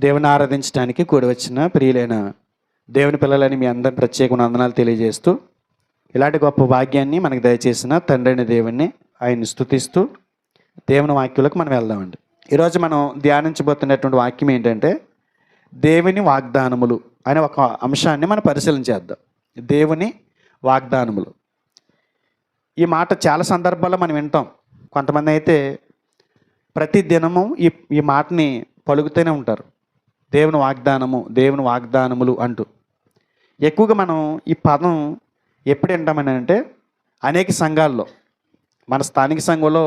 దేవుని ఆరాధించడానికి కూడి వచ్చిన ప్రియులైన దేవుని పిల్లలని మీ అందరి ప్రత్యేక వందనాలు తెలియజేస్తూ, ఇలాంటి గొప్ప భాగ్యాన్ని మనకు దయచేసిన తండ్రి అయిన దేవుణ్ణి ఆయన్ని స్తుతిస్తూ దేవుని వాక్యులకు మనం వెళ్దామండి. ఈరోజు మనం ధ్యానించబోతున్నటువంటి వాక్యం ఏంటంటే దేవుని వాగ్దానములు అనే ఒక అంశాన్ని మనం పరిశీలన చేద్దాం. దేవుని వాగ్దానములు, ఈ మాట చాలా సందర్భాల్లో మనం వింటాం. కొంతమంది అయితే ప్రతి దినము ఈ మాటని పలుకుతూనే ఉంటారు, దేవుని వాగ్దానము, దేవుని వాగ్దానములు అంటూ. ఎక్కువగా మనం ఈ పదం ఎప్పుడు వింటామని అంటే అనేక సంఘాల్లో, మన స్థానిక సంఘంలో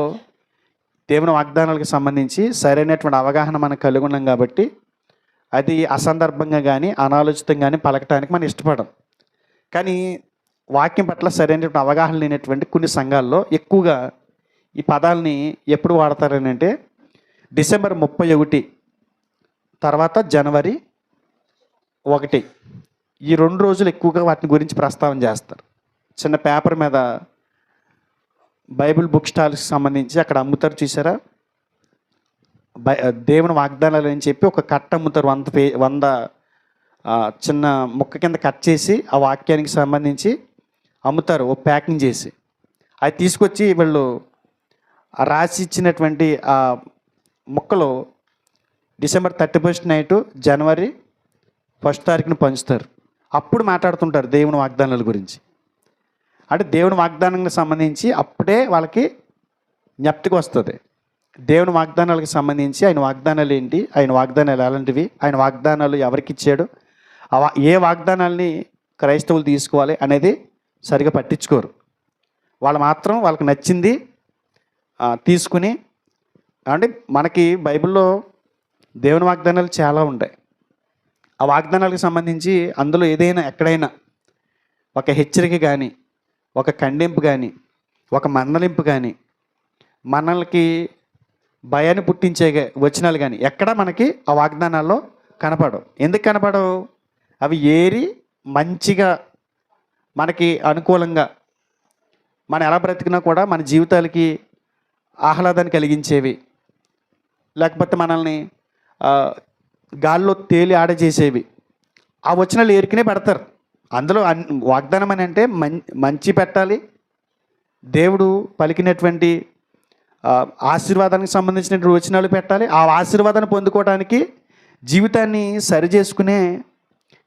దేవుని వాగ్దానాలకు సంబంధించి సరైనటువంటి అవగాహన మనకు కలిగి ఉన్నాం కాబట్టి అది అసందర్భంగా కానీ అనాలోచితంగా కానీ పలకటానికి మనం ఇష్టపడం. కానీ వాక్యం పట్ల సరైనటువంటి అవగాహన లేనటువంటి కొన్ని సంఘాల్లో ఎక్కువగా ఈ పదాలని ఎప్పుడు వాడతారని అంటే డిసెంబర్ 31 తర్వాత జనవరి 1 ఈ 2 రోజులు ఎక్కువగా వాటిని గురించి ప్రస్తావన చేస్తారు. చిన్న పేపర్ మీద బైబిల్ బుక్ స్టాల్స్కి సంబంధించి అక్కడ అమ్ముతారు, చూసారా, దేవుని వాగ్దానాలు అని చెప్పి ఒక కట్ట అమ్ముతారు. 100 చిన్న ముక్క కింద కట్ చేసి ఆ వాక్యానికి సంబంధించి అమ్ముతారు, ఓ ప్యాకింగ్ చేసి. అది తీసుకొచ్చి వీళ్ళు రాసి ఇచ్చినటువంటి ఆ ముక్కలు డిసెంబర్ 31 నైటు జనవరి 1 తారీఖున పంచుతారు. అప్పుడు మాట్లాడుతుంటారు దేవుని వాగ్దానాల గురించి. అంటే దేవుని వాగ్దానానికి సంబంధించి అప్పుడే వాళ్ళకి జ్ఞప్తికి వస్తుంది. దేవుని వాగ్దానాలకు సంబంధించి ఆయన వాగ్దానాలు ఏంటి, ఆయన వాగ్దానాలు ఎలాంటివి, ఆయన వాగ్దానాలు ఎవరికి ఇచ్చాడు, ఏ వాగ్దానాల్ని క్రైస్తవులు తీసుకోవాలి అనేది సరిగా పట్టించుకోరు. వాళ్ళు మాత్రం వాళ్ళకి నచ్చింది తీసుకుని, అంటే మనకి బైబిల్లో దేవుని వాగ్దానాలు చాలా ఉంటాయి. ఆ వాగ్దానాలకు సంబంధించి అందులో ఏదైనా ఎక్కడైనా ఒక హెచ్చరిక కానీ, ఒక ఖండింపు కానీ, ఒక మందలింపు కానీ, మనల్కి భయాన్ని పుట్టించే వచనాలు కానీ ఎక్కడ మనకి ఆ వాగ్దానాల్లో కనపడవు. ఎందుకు కనపడవు? అవి ఏరి మంచిగా మనకి అనుకూలంగా మనం ఎలా బ్రతికినా కూడా మన జీవితాలకి ఆహ్లాదాన్ని కలిగించేవి, లేకపోతే మనల్ని గాల్లో తేలి ఆడజేసేవి ఆ వచనాలు ఏరికనే పెడతారు. అందులో వాగ్దానం అని అంటే మంచి పెట్టాలి, దేవుడు పలికినటువంటి ఆశీర్వాదానికి సంబంధించినటువంటి వచనాలు పెట్టాలి. ఆ ఆశీర్వాదాన్ని పొందుకోవడానికి జీవితాన్ని సరిచేసుకునే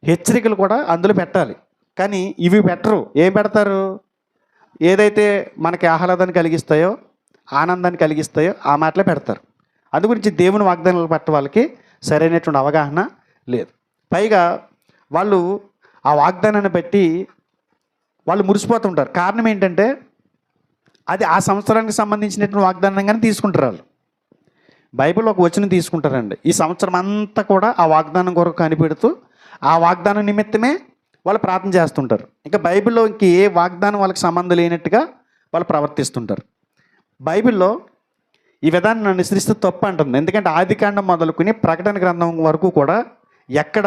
హెచ్చరికలు కూడా అందులో పెట్టాలి. కానీ ఇవి పెట్టరు. ఏం పెడతారు? ఏదైతే మనకి ఆహ్లాదాన్ని కలిగిస్తాయో, ఆనందాన్ని కలిగిస్తాయో ఆ మాటలే పెడతారు. అందు గురించి దేవుని వాగ్దానాలు పట్ల వాళ్ళకి సరైనటువంటి అవగాహన లేదు. పైగా వాళ్ళు ఆ వాగ్దానాన్ని బట్టి వాళ్ళు మురిసిపోతుంటారు. కారణం ఏంటంటే అది ఆ సంవత్సరానికి సంబంధించినటువంటి వాగ్దానంగానే తీసుకుంటారు. వాళ్ళు బైబిల్ ఒక వచనం తీసుకుంటారండి, ఈ సంవత్సరం అంతా కూడా ఆ వాగ్దానం కొరకు కనిపెడుతూ ఆ వాగ్దానం నిమిత్తమే వాళ్ళు ప్రార్థన చేస్తుంటారు. ఇంకా బైబిల్లో ఇంక ఏ వాగ్దానం వాళ్ళకి సంబంధం లేనట్టుగా వాళ్ళు ప్రవర్తిస్తుంటారు. బైబిల్లో ఈ విధానం అనుసరిస్తే తప్పు అంటుంది. ఎందుకంటే ఆదికాండం మొదలుకొని ప్రకటన గ్రంథం వరకు కూడా ఎక్కడ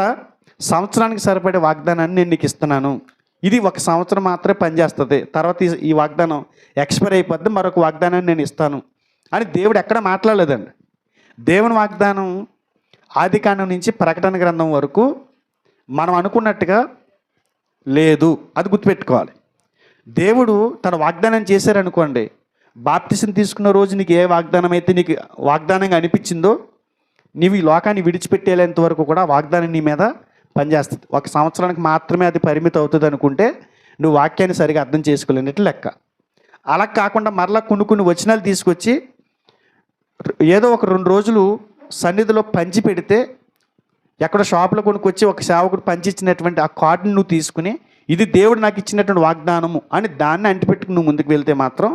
సంవత్సరానికి సరిపడే వాగ్దానాన్ని నేను నీకు ఇస్తున్నాను, ఇది 1 సంవత్సరం మాత్రమే పనిచేస్తుంది, తర్వాత ఈ వాగ్దానం ఎక్స్పైర్ అయిపోద్ది, మరొక వాగ్దానాన్ని నేను ఇస్తాను అని దేవుడు ఎక్కడ మాట్లాడలేదండి. దేవుని వాగ్దానం ఆదికాండం నుంచి ప్రకటన గ్రంథం వరకు మనం అనుకున్నట్టుగా లేదు, అది గుర్తుపెట్టుకోవాలి. దేవుడు తన వాగ్దానం చేశారనుకోండి, బాప్తిసం తీసుకున్న రోజు నీకు ఏ వాగ్దానం అయితే నీకు వాగ్దానంగా అనిపించిందో నీవు ఈ లోకాన్ని విడిచిపెట్టేంత వరకు కూడా వాగ్దానం నీ మీద పనిచేస్తుంది. 1 సంవత్సరానికి మాత్రమే అది పరిమితి అవుతుంది అనుకుంటే నువ్వు వాక్యాన్ని సరిగా అర్థం చేసుకోలేనట్టు లెక్క. అలా కాకుండా మరలా కొన్ని వచనాలు తీసుకొచ్చి ఏదో ఒక 2 రోజులు సన్నిధిలో పంచి పెడితే, ఎక్కడ షాపులో కొనుక్కొచ్చి ఒక సేవకుడు పంచిచ్చినటువంటి ఆ కార్డుని నువ్వు తీసుకుని ఇది దేవుడు నాకు ఇచ్చినటువంటి వాగ్దానము అని దాన్ని అంటిపెట్టుకుని నువ్వు ముందుకు వెళ్తే మాత్రం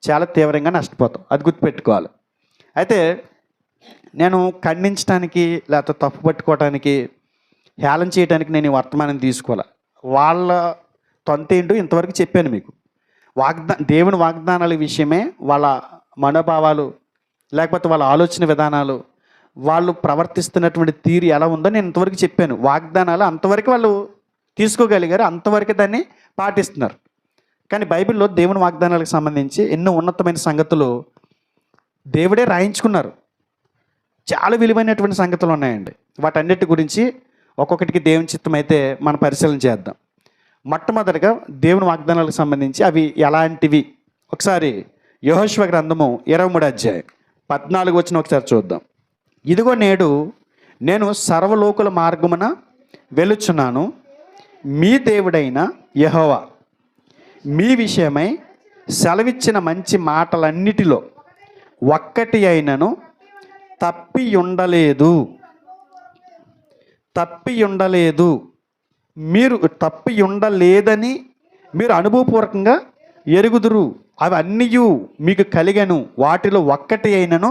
చాలా తీవ్రంగా నష్టపోతావు. అది గుర్తుపెట్టుకోవాలి. అయితే నేను ఖండించడానికి లేకపోతే తప్పు పట్టుకోవడానికి, హేళన చేయడానికి నేను ఈ వర్తమానం తీసుకోవాలి. వాళ్ళ తొంతేంటో ఇంతవరకు చెప్పాను మీకు. దేవుని వాగ్దానాల విషయమే వాళ్ళ మనోభావాలు, లేకపోతే వాళ్ళ ఆలోచన విధానాలు, వాళ్ళు ప్రవర్తిస్తున్నటువంటి తీరు ఎలా ఉందో నేను ఇంతవరకు చెప్పాను. వాగ్దానాలు అంతవరకు వాళ్ళు తీసుకోగలిగారు, అంతవరకు దాన్ని పాటిస్తున్నారు. కానీ బైబిల్లో దేవుని వాగ్దానాలకు సంబంధించి ఎన్నో ఉన్నతమైన సంగతులు దేవుడే రాయించుకున్నారు. చాలా విలువైనటువంటి సంగతులు ఉన్నాయండి. వాటన్నిటి గురించి ఒక్కొక్కటికి దేవుని చిత్తం అయితే మనం పరిశీలన చేద్దాం. మొట్టమొదటిగా దేవుని వాగ్దానాలకు సంబంధించి అవి ఎలాంటివి ఒకసారి యెహోషువ గ్రంథము 23వ అధ్యాయం 14 వచనం ఒకసారి చూద్దాం. ఇదిగో నేడు నేను సర్వలోకుల మార్గమున వెలుచున్నాను, మీ దేవుడైన యెహోవా మీ విషయమై సెలవిచ్చిన మంచి మాటలన్నిటిలో ఒక్కటి అయినను తప్పి ఉండలేదు. మీరు తప్పి ఉండలేదని మీరు అనుభవపూర్వకంగా ఎరుగుదురు. అవి అన్నీ మీకు కలిగను, వాటిలో ఒక్కటి అయినను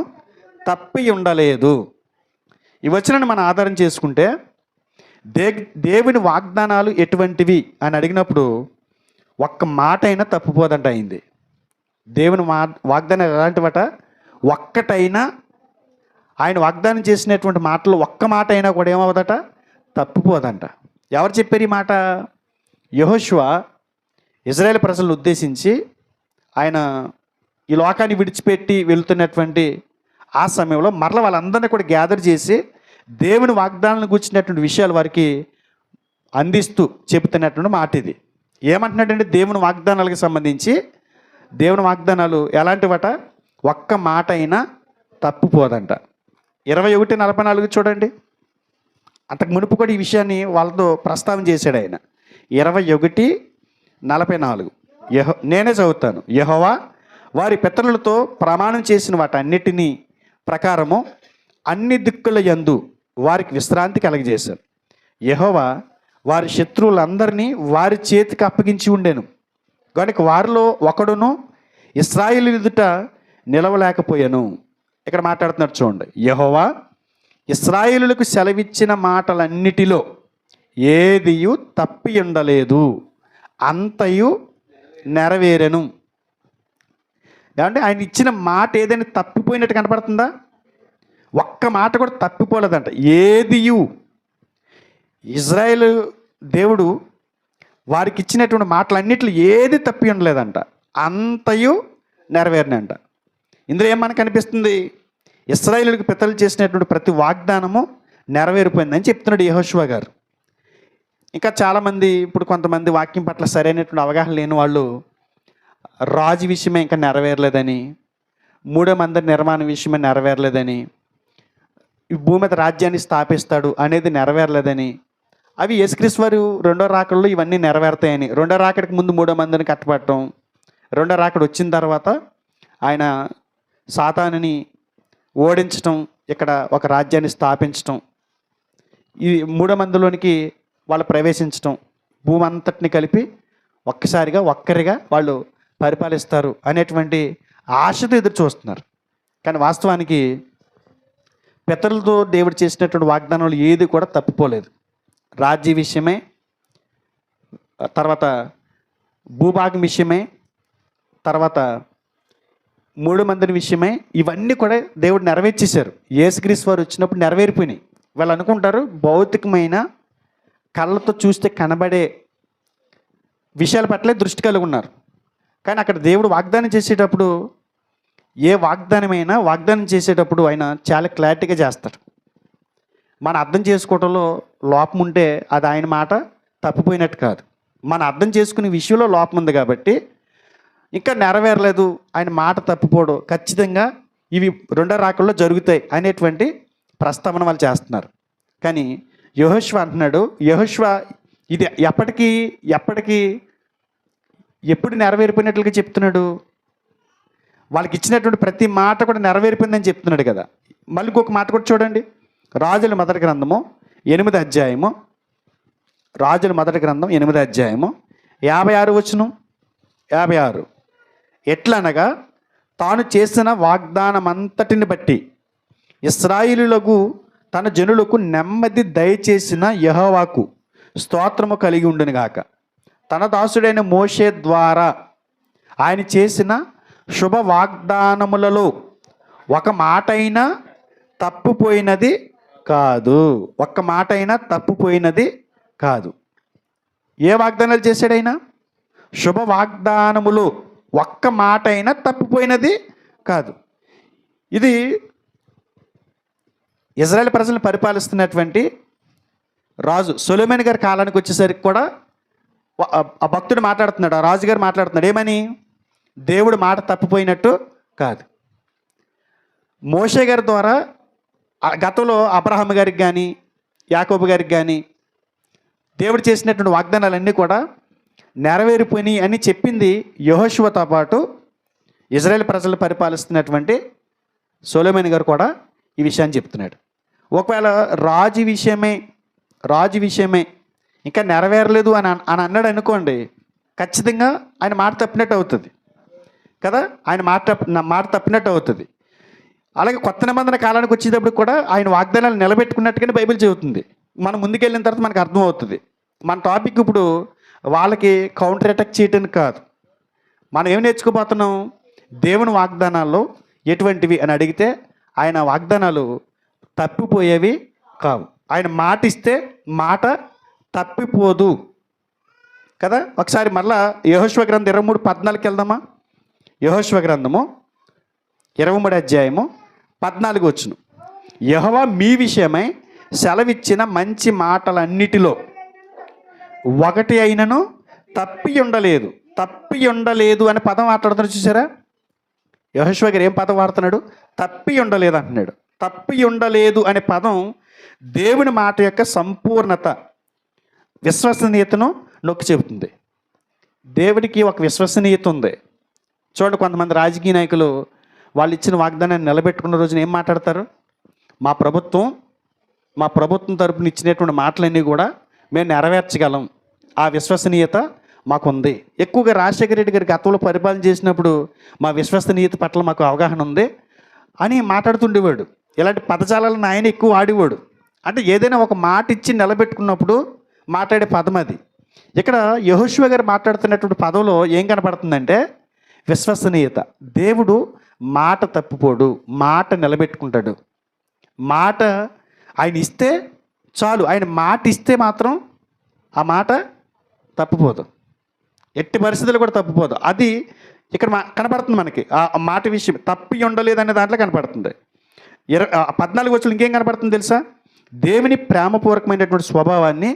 తప్పి ఉండలేదు. ఈ వచనాన్ని మనం ఆధారం చేసుకుంటే దేవుని వాగ్దానాలు ఎటువంటివి అని అడిగినప్పుడు ఒక్క మాట అయినా తప్పిపోదంట అయింది. దేవుని వాగ్దానాలు ఎలాంటివట? ఒక్కటైనా, ఆయన వాగ్దానం చేసినటువంటి మాటలు ఒక్క మాట అయినా కూడా ఏమవుదట? తప్పిపోదంట. ఎవరు చెప్పారు ఈ మాట? యెహోషువ ఇజ్రాయేల్ ప్రజలను ఉద్దేశించి ఆయన ఈ లోకాన్ని విడిచిపెట్టి వెళ్తున్నటువంటి ఆ సమయంలో మరల వాళ్ళందరినీ కూడా గ్యాదర్ చేసి దేవుని వాగ్దానాలను గురించినటువంటి విషయాలు వారికి అందిస్తూ చెబుతున్నటువంటి మాట ఇది. ఏమంటున్నాడంటే దేవుని వాగ్దానాలకు సంబంధించి దేవుని వాగ్దానాలు ఎలాంటివట? ఒక్క మాట అయినా తప్పిపోదంట. 21:44 చూడండి. అంతకు మునుపు కూడా ఈ విషయాన్ని వాళ్ళతో ప్రస్తావన చేశాడు ఆయన. 21:44 నేనే చదువుతాను. యెహోవా వారి పితరులతో ప్రమాణం చేసిన వాటన్నిటినీ ప్రకారము అన్ని దిక్కుల యందు వారికి విశ్రాంతి కలగజేశారు. యెహోవా వారి శత్రువులందరినీ వారి చేతికి అప్పగించి ఉండెను కనుక వారిలో ఒకడును ఇశ్రాయేలు ఎదుట నిలవలేకపోయాను. ఇక్కడ మాట్లాడుతున్నారు చూడండి. యెహోవా ఇశ్రాయేలులకు సెలవిచ్చిన మాటలన్నిటిలో ఏదియు తప్పి ఉండలేదు, అంతయు నెరవేరెను. ఏమంటే ఆయన ఇచ్చిన మాట ఏదైనా తప్పిపోయినట్టు కనపడుతుందా? ఒక్క మాట కూడా తప్పిపోలేదంట. ఏదియు ఇజ్రాయేల్ దేవుడు వారికి ఇచ్చినటువంటి మాటలన్నిటిలో ఏది తప్పి ఉండలేదంట, అంతయు నెరవేరినంట. ఇందులో ఏం మనకు అనిపిస్తుంది? ఇశ్రాయేలులకు పితరులు చేసినటువంటి ప్రతి వాగ్దానము నెరవేరిపోయిందని చెప్తున్నాడు యెహోషువ గారు. ఇంకా చాలామంది ఇప్పుడు కొంతమంది వాక్యం పట్ల సరైనటువంటి అవగాహన లేని వాళ్ళు రాజు విషయమే ఇంకా నెరవేరలేదని, మూడో మందిర నిర్మాణం విషయమే నెరవేరలేదని, ఈ భూమి మీద రాజ్యాన్ని స్థాపిస్తాడు అనేది నెరవేరలేదని, అవి యేసుక్రీస్తు వారు రెండో రాకడలో ఇవన్నీ నెరవేరుతాయని, రెండో రాకడికి ముందు మూడో మందిని కట్టబడటం, రెండో రాకడ వచ్చిన తర్వాత ఆయన సాతానుని ఓడించటం, ఇక్కడ ఒక రాజ్యాన్ని స్థాపించటం, ఈ మూడో మందిలోనికి వాళ్ళు ప్రవేశించటం, భూమి అంతటిని కలిపి ఒక్కరిగా వాళ్ళు పరిపాలిస్తారు అనేటువంటి ఆశతో ఎదురు చూస్తున్నారు. కానీ వాస్తవానికి పితరులతో దేవుడు చేసినటువంటి వాగ్దానాలు ఏది కూడా తప్పిపోలేదు. రాజ్య విషయమే, తర్వాత భూభాగం విషయమే, తర్వాత మూడు మందిని విషయమే, ఇవన్నీ కూడా దేవుడు నెరవేర్చేశారు. యేసుక్రీస్తు వారు వచ్చినప్పుడు నెరవేరిపోయినాయి. వాళ్ళు అనుకుంటారు భౌతికమైన కళ్ళతో చూస్తే కనబడే విషయాల పట్లే దృష్టి కలిగి ఉన్నారు. కానీ అక్కడ దేవుడు వాగ్దానం చేసేటప్పుడు ఏ వాగ్దానం చేసేటప్పుడు ఆయన చాలా క్లారిటీగా చేస్తాడు. మన అర్థం చేసుకోవడంలో లోపం ఉంటే అది ఆయన మాట తప్పిపోయినట్టు కాదు. మన అర్థం చేసుకునే విషయంలో లోపం ఉంది కాబట్టి ఇంకా నెరవేరలేదు, ఆయన మాట తప్పిపోవడం, ఖచ్చితంగా ఇవి రెండో రాకల్లో జరుగుతాయి అనేటువంటి ప్రస్తావన వాళ్ళు చేస్తున్నారు. కానీ యెహోషువ అంటున్నాడు, యెహోషువ ఇది ఎప్పుడు నెరవేరిపోయినట్లుగా చెప్తున్నాడు? వాళ్ళకి ఇచ్చినటువంటి ప్రతి మాట కూడా నెరవేరిపోయిందని చెప్తున్నాడు కదా. మళ్ళీ ఇంకొక మాట కూడా చూడండి. రాజుల మొదటి గ్రంథము 8వ అధ్యాయము, రాజుల మొదటి గ్రంథం 8వ అధ్యాయము 56 వచనం. 56 ఎట్లనగా తాను చేసిన వాగ్దానమంతటిని బట్టి ఇశ్రాయేలులకు తన జనులకు నెమ్మది దయచేసిన యెహోవాకు స్తోత్రము కలిగి ఉండును గాక. తన దాసుడైన మోషే ద్వారా ఆయన చేసిన శుభ వాగ్దానములలో ఒక మాట అయినా తప్పిపోయినది కాదు. ఒక్క మాట అయినా తప్పిపోయినది కాదు. ఏ వాగ్దానాలు చేశాడైనా? శుభ వాగ్దానములు ఒక్క మాట అయినా తప్పిపోయినది కాదు. ఇది ఇజ్రాయెల్ ప్రజలను పరిపాలిస్తున్నటువంటి రాజు సొలొమోను గారి కాలానికి వచ్చేసరికి కూడా ఆ భక్తుడు మాట్లాడుతున్నాడు, ఆ రాజుగారు మాట్లాడుతున్నాడు ఏమని? దేవుడు మాట తప్పిపోయినట్టు కాదు. మోషే గారి ద్వారా గతంలో అబ్రహాం గారికి కానీ యాకోబు గారికి కానీ దేవుడు చేసినటువంటి వాగ్దానాలన్నీ కూడా నెరవేరిపోయినాయి అని చెప్పింది యెహోషువతో పాటు ఇజ్రాయెల్ ప్రజలు పరిపాలిస్తున్నటువంటి సొలొమోను గారు కూడా ఈ విషయాన్ని చెప్తున్నాడు. ఒకవేళ రాజు విషయమే ఇంకా నెరవేరలేదు అని అన్నాడు అనుకోండి, ఖచ్చితంగా ఆయన మాట తప్పినట్టు అవుతుంది కదా, ఆయన మాట తప్పినట్టు అవుతుంది. అలాగే కొత్త నిబంధన కాలానికి వచ్చేటప్పుడు కూడా ఆయన వాగ్దానాలు నిలబెట్టుకున్నట్టుగానే బైబిల్ చెబుతుంది. మనం ముందుకెళ్ళిన తర్వాత మనకు అర్థమవుతుంది. మన టాపిక్ ఇప్పుడు వాళ్ళకి కౌంటర్ అటాక్ చేయటానికి కాదు. మనం ఏం నేర్చుకోబోతున్నాం? దేవుని వాగ్దానాల్లో ఎటువంటివి అని అడిగితే ఆయన వాగ్దానాలు తప్పిపోయేవి కావు. ఆయన మాట ఇస్తే మాట తప్పిపోదు కదా. ఒకసారి మళ్ళా యెహోషువ గ్రంథం 23:14 వెళ్దామా? యెహోషువ గ్రంథము 23 అధ్యాయము 14 వచ్చును. యెహోవా మీ విషయమై సెలవిచ్చిన మంచి మాటలన్నిటిలో ఒకటి అయినను తప్పి ఉండలేదు అనే పదం మాట్లాడుతున్నాడు చూసారా? యెహోషువ గారు ఏం పదం వాడుతున్నాడు? తప్పి ఉండలేదు అంటున్నాడు. తప్పి ఉండలేదు అనే పదం దేవుని మాట యొక్క సంపూర్ణత, విశ్వసనీయతను నొక్కి చెబుతుంది. దేవుడికి ఒక విశ్వసనీయత ఉంది. చూడండి, కొంతమంది రాజకీయ నాయకులు వాళ్ళు ఇచ్చిన వాగ్దానాన్ని నిలబెట్టుకున్న రోజున ఏం మాట్లాడతారు? మా ప్రభుత్వం తరపున ఇచ్చినటువంటి మాటలన్నీ కూడా మేము నెరవేర్చగలం, ఆ విశ్వసనీయత మాకుంది. ఎక్కువగా రాజశేఖర రెడ్డి గారి గతంలో పరిపాలన చేసినప్పుడు మా విశ్వసనీయత పట్ల మాకు అవగాహన ఉంది అని మాట్లాడుతుండేవాడు. ఇలాంటి పదజాలను ఆయన ఎక్కువ ఆడేవాడు. అంటే ఏదైనా ఒక మాట ఇచ్చి నిలబెట్టుకున్నప్పుడు మాట్లాడే పదం అది. ఇక్కడ యెహోషువ గారు మాట్లాడుతున్నటువంటి పదంలో ఏం కనపడుతుందంటే విశ్వసనీయత. దేవుడు మాట తప్పిపోడు, మాట నిలబెట్టుకుంటాడు. మాట ఆయన ఇస్తే చాలు, ఆయన మాట ఇస్తే మాత్రం ఆ మాట తప్పిపోదు, ఎట్టి పరిస్థితులు కూడా తప్పిపోదు. అది ఇక్కడ కనపడుతుంది మనకి. ఆ మాట విషయం తప్పి ఉండలేదనే దాంట్లో కనపడుతుంది. 14 వచ్చులు ఇంకేం కనపడుతుంది తెలుసా? దేవుని ప్రేమపూర్వకమైనటువంటి స్వభావాన్ని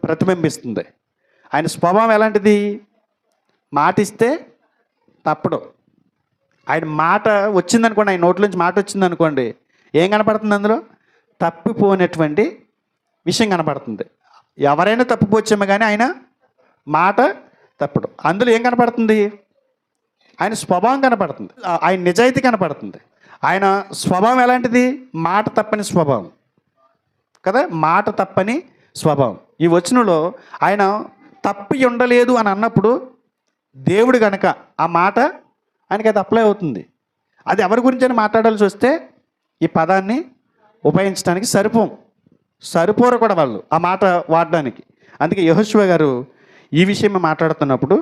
ప్రతిబింబిస్తుంది. ఆయన స్వభావం ఎలాంటిది? మాట ఇస్తే తప్పడు. ఆయన మాట వచ్చిందనుకోండి, ఆయన నోట్లోంచి మాట వచ్చిందనుకోండి, ఏం కనపడుతుంది? అందులో తప్పిపోయినటువంటి విషయం కనపడుతుంది. ఎవరైనా తప్పిపోవచ్చేమో కానీ ఆయన మాట తప్పడు. అందులో ఏం కనపడుతుంది? ఆయన స్వభావం కనపడుతుంది, ఆయన నిజాయితీ కనపడుతుంది. ఆయన స్వభావం ఎలాంటిది? మాట తప్పని స్వభావం కదా, మాట తప్పని స్వభావం. ఈ వచనంలో ఆయన తప్పి ఉండలేదు అని అన్నప్పుడు దేవుడు కనుక ఆ మాట ఆయనకి అది అప్లై అవుతుంది. అది ఎవరి గురించి అని మాట్లాడాల్సి వస్తే ఈ పదాన్ని ఉపయోగించడానికి సరిపోరు కూడా వాళ్ళు ఆ మాట వాడడానికి. అందుకే యెహోషువ గారు ఈ విషయం మాట్లాడుతున్నప్పుడు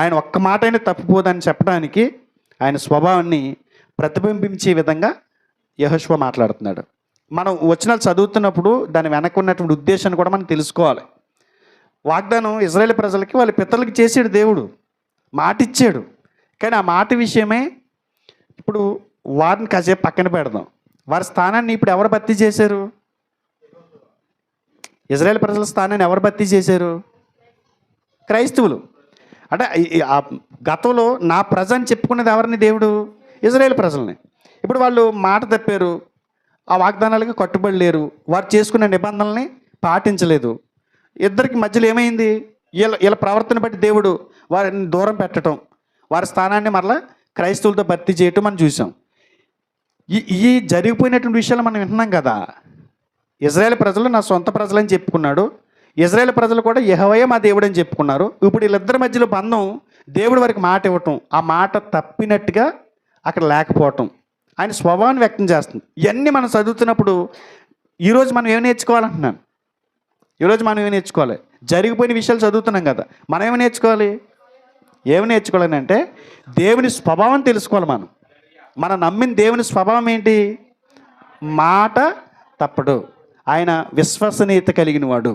ఆయన ఒక్క మాట అయినా తప్పిపోదని చెప్పడానికి ఆయన స్వభావాన్ని ప్రతిబింబించే విధంగా యెహోషువ మాట్లాడుతున్నాడు. మనం వచనాలు చదువుతున్నప్పుడు దాని వెనక ఉన్నటువంటి ఉద్దేశాన్ని కూడా మనం తెలుసుకోవాలి. వాగ్దానం ఇజ్రాయేల్ ప్రజలకి వాళ్ళ పితరులకి చేసాడు, దేవుడు మాట ఇచ్చాడు. కానీ ఆ మాట విషయమే ఇప్పుడు వారిని కాసేపు పక్కన పెడదాం. వారి స్థానాన్ని ఇప్పుడు ఎవరు భర్తీ చేశారు? ఇజ్రాయేల్ ప్రజల స్థానాన్ని ఎవరు భర్తీ చేశారు? క్రైస్తవులు. అంటే గతంలో నా ప్రజ అని చెప్పుకునేది ఎవరిని? దేవుడు ఇజ్రాయేల్ ప్రజల్ని. ఇప్పుడు వాళ్ళు మాట తప్పారు, ఆ వాగ్దానాలకి కట్టుబడి లేరు, వారు చేసుకునే నిబంధనల్ని పాటించలేదు. ఇద్దరికి మధ్యలో ఏమైంది? వీళ్ళ ప్రవర్తన బట్టి దేవుడు వారిని దూరం పెట్టడం, వారి స్థానాన్ని మరలా క్రైస్తవులతో భర్తీ చేయటం మనం చూసాం. ఈ జరిగిపోయినటువంటి విషయాలు మనం వింటున్నాం కదా. ఇజ్రాయేల్ ప్రజలు నా సొంత ప్రజలని చెప్పుకున్నాడు, ఇజ్రాయేల్ ప్రజలు కూడా యెహోవాయే మా దేవుడు అని చెప్పుకున్నారు. ఇప్పుడు వీళ్ళిద్దరి మధ్యలో బంధం, దేవుడు వారికి మాట ఇవ్వటం, ఆ మాట తప్పినట్టుగా అక్కడ లేకపోవటం, ఆయన స్వభావాన్ని వ్యక్తం చేస్తుంది. ఇవన్నీ మనం చదువుతున్నప్పుడు ఈరోజు మనం ఏం నేర్చుకోవాలంటున్నాను? ఈరోజు మనం ఏం నేర్చుకోవాలి? జరిగిపోయిన విషయాలు చదువుతున్నాం కదా, మనం ఏమి నేర్చుకోవాలి? ఏమి నేర్చుకోవాలని అంటే దేవుని స్వభావం తెలుసుకోవాలి. మనం నమ్మిన దేవుని స్వభావం ఏంటి? మాట తప్పడు, ఆయన విశ్వసనీయత కలిగిన వాడు.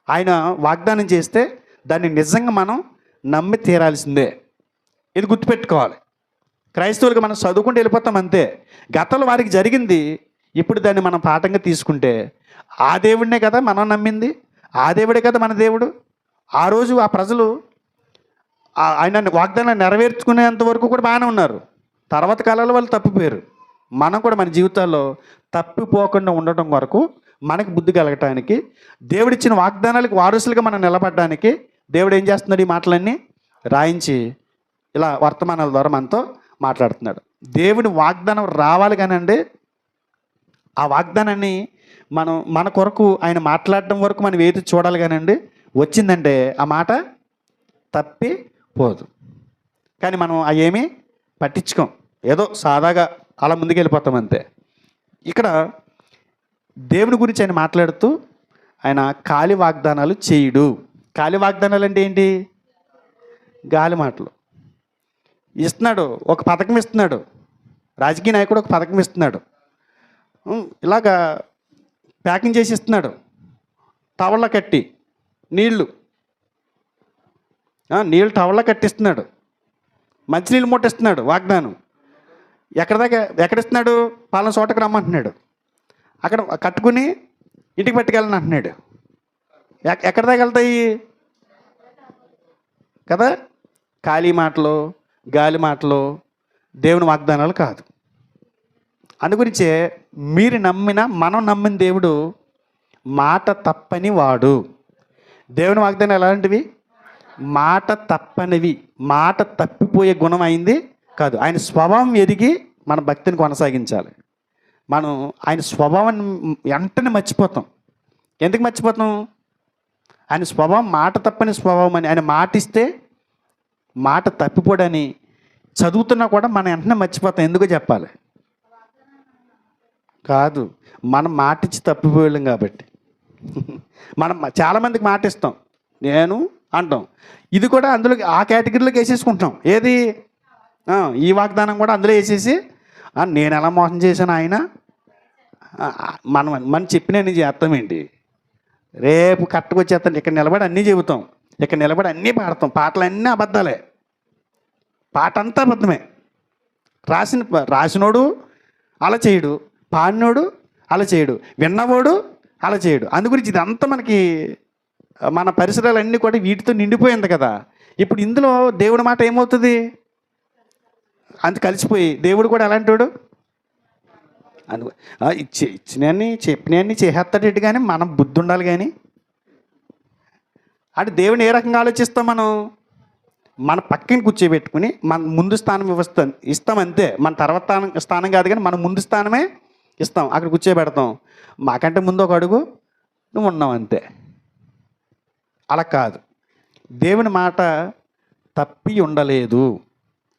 ఆయన వాగ్దానం చేస్తే దాన్ని నిజంగా మనం నమ్మి తీరాల్సిందే. ఇది గుర్తుపెట్టుకోవాలి. క్రైస్తవులకు మనం చదువుకుంటూ వెళ్ళిపోతాం అంతే. గతంలో వారికి జరిగింది ఇప్పుడు దాన్ని మనం పాఠంగా తీసుకుంటే ఆ దేవుడినే కదా మనం నమ్మింది, ఆ దేవుడే కదా మన దేవుడు. ఆ రోజు ఆ ప్రజలు ఆయన వాగ్దానాన్ని నెరవేర్చుకునేంత వరకు కూడా బాగానే ఉన్నారు. తర్వాత కాలంలో వాళ్ళు తప్పిపోయారు. మనం కూడా మన జీవితాల్లో తప్పిపోకుండా ఉండటం వరకు, మనకు బుద్ధి కలగటానికి, దేవుడిచ్చిన వాగ్దానాలకు వారసులుగా మనం నిలబడడానికి దేవుడు ఏం చేస్తున్నాడు? ఈ మాటలన్నీ రాయించి ఇలా వర్తమానాల ద్వారా మనతో మాట్లాడుతున్నాడు. దేవుని వాగ్దానం రావాలి కానండి, ఆ వాగ్దానాన్ని మన కొరకు ఆయన మాట్లాడడం వరకు మనం ఏది చూడాలి కానండి, వచ్చిందంటే ఆ మాట తప్పిపోదు. కానీ మనం అవేమీ పట్టించుకోం, ఏదో సాదాగా అలా ముందుకెళ్ళిపోతాం అంతే. ఇక్కడ దేవుని గురించి ఆయన మాట్లాడుతూ ఆయన ఖాళీ వాగ్దానాలు చేయడు. ఖాళీ వాగ్దానాలు అంటే ఏంటి? గాలి మాటలు ఇస్తున్నాడు. ఒక పథకం ఇస్తున్నాడు, రాజకీయ నాయకుడు ఒక పథకం ఇస్తున్నాడు, ఇలాగా ప్యాకింగ్ చేసి ఇస్తున్నాడు. టవళ్ళ కట్టి నీళ్ళు టవళ్ళ కట్టిస్తున్నాడు. మంచినీళ్ళు ముట్టిస్తున్నాడు. వాగ్దానం ఎక్కడిస్తున్నాడు? పాలన చోటకు రమ్మంటున్నాడు. అక్కడ కట్టుకుని ఇంటికి పట్టుకెళ్ళని అంటున్నాడు. ఎక్కడి దాకా వెళ్తాయి కదా? ఖాళీ మాటలు, గాలి మాటలు దేవుని వాగ్దానాలు కాదు. అందుగురించే మనం నమ్మిన దేవుడు మాట తప్పని వాడు. దేవుని వాగ్దానం ఎలాంటివి? మాట తప్పనివి, మాట తప్పిపోయే గుణం అయింది కాదు. ఆయన స్వభావం ఎదిగి మన భక్తిని కొనసాగించాలి. మనం ఆయన స్వభావాన్ని వెంటనే మర్చిపోతాం. ఎందుకు మర్చిపోతాం? ఆయన స్వభావం మాట తప్పని స్వభావం అని. ఆయన మాట ఇస్తే మాట తప్పిపోడని చదువుతున్నా కూడా మనం వెంటనే మర్చిపోతాం. ఎందుకో చెప్పాలి? కాదు, మనం మాట ఇచ్చి తప్పిపోయాం కాబట్టి. మనం చాలామందికి మాట ఇస్తాం, నేను అంటాం. ఇది కూడా అందులో ఆ కేటగిరీలోకి వేసేసుకుంటాం. ఏది? ఈ వాగ్దానం కూడా అందులో వేసేసి నేను ఎలా మోసం చేశాను ఆయన, మనం చెప్పిన నేను చేస్తామేంటి? రేపు కట్టుకొచ్చేస్తాను. ఇక్కడ నిలబడి అన్నీ చెబుతాం, ఇక్కడ నిలబడి అన్నీ పాడతాం. పాటలు అన్నీ అబద్ధాలే, పాట అంతా అబద్ధమే. రాసినోడు అలా చేయడు, పాడినోడు అలా చేయడు, విన్నవాడు అలా చేయడు. అందుగురించి ఇదంతా మనకి మన పరిసరాలన్నీ కూడా వీటితో నిండిపోయింది కదా. ఇప్పుడు ఇందులో దేవుడి మాట ఏమవుతుంది? అంత కలిసిపోయి దేవుడు కూడా ఎలాంటి వాడు? అందుకు ఇచ్చినవన్నీ చెప్పినవన్నీ చేసేస్తాడు. కానీ మనం బుద్ధి ఉండాలి. కానీ అంటే దేవుని ఏ రకంగా ఆలోచిస్తాం? మన పక్కన కూర్చోబెట్టుకుని మన ముందు స్థానం ఇస్తాం అంతే. మన తర్వాత స్థానం కాదు, కానీ మన ముందు స్థానమే ఇస్తాం. అక్కడ కూర్చోబెడతాం. మాకంటే ముందు ఒక అడుగు నువ్వు ఉన్నావు అంతే. అలా కాదు, దేవుని మాట తప్పి ఉండలేదు.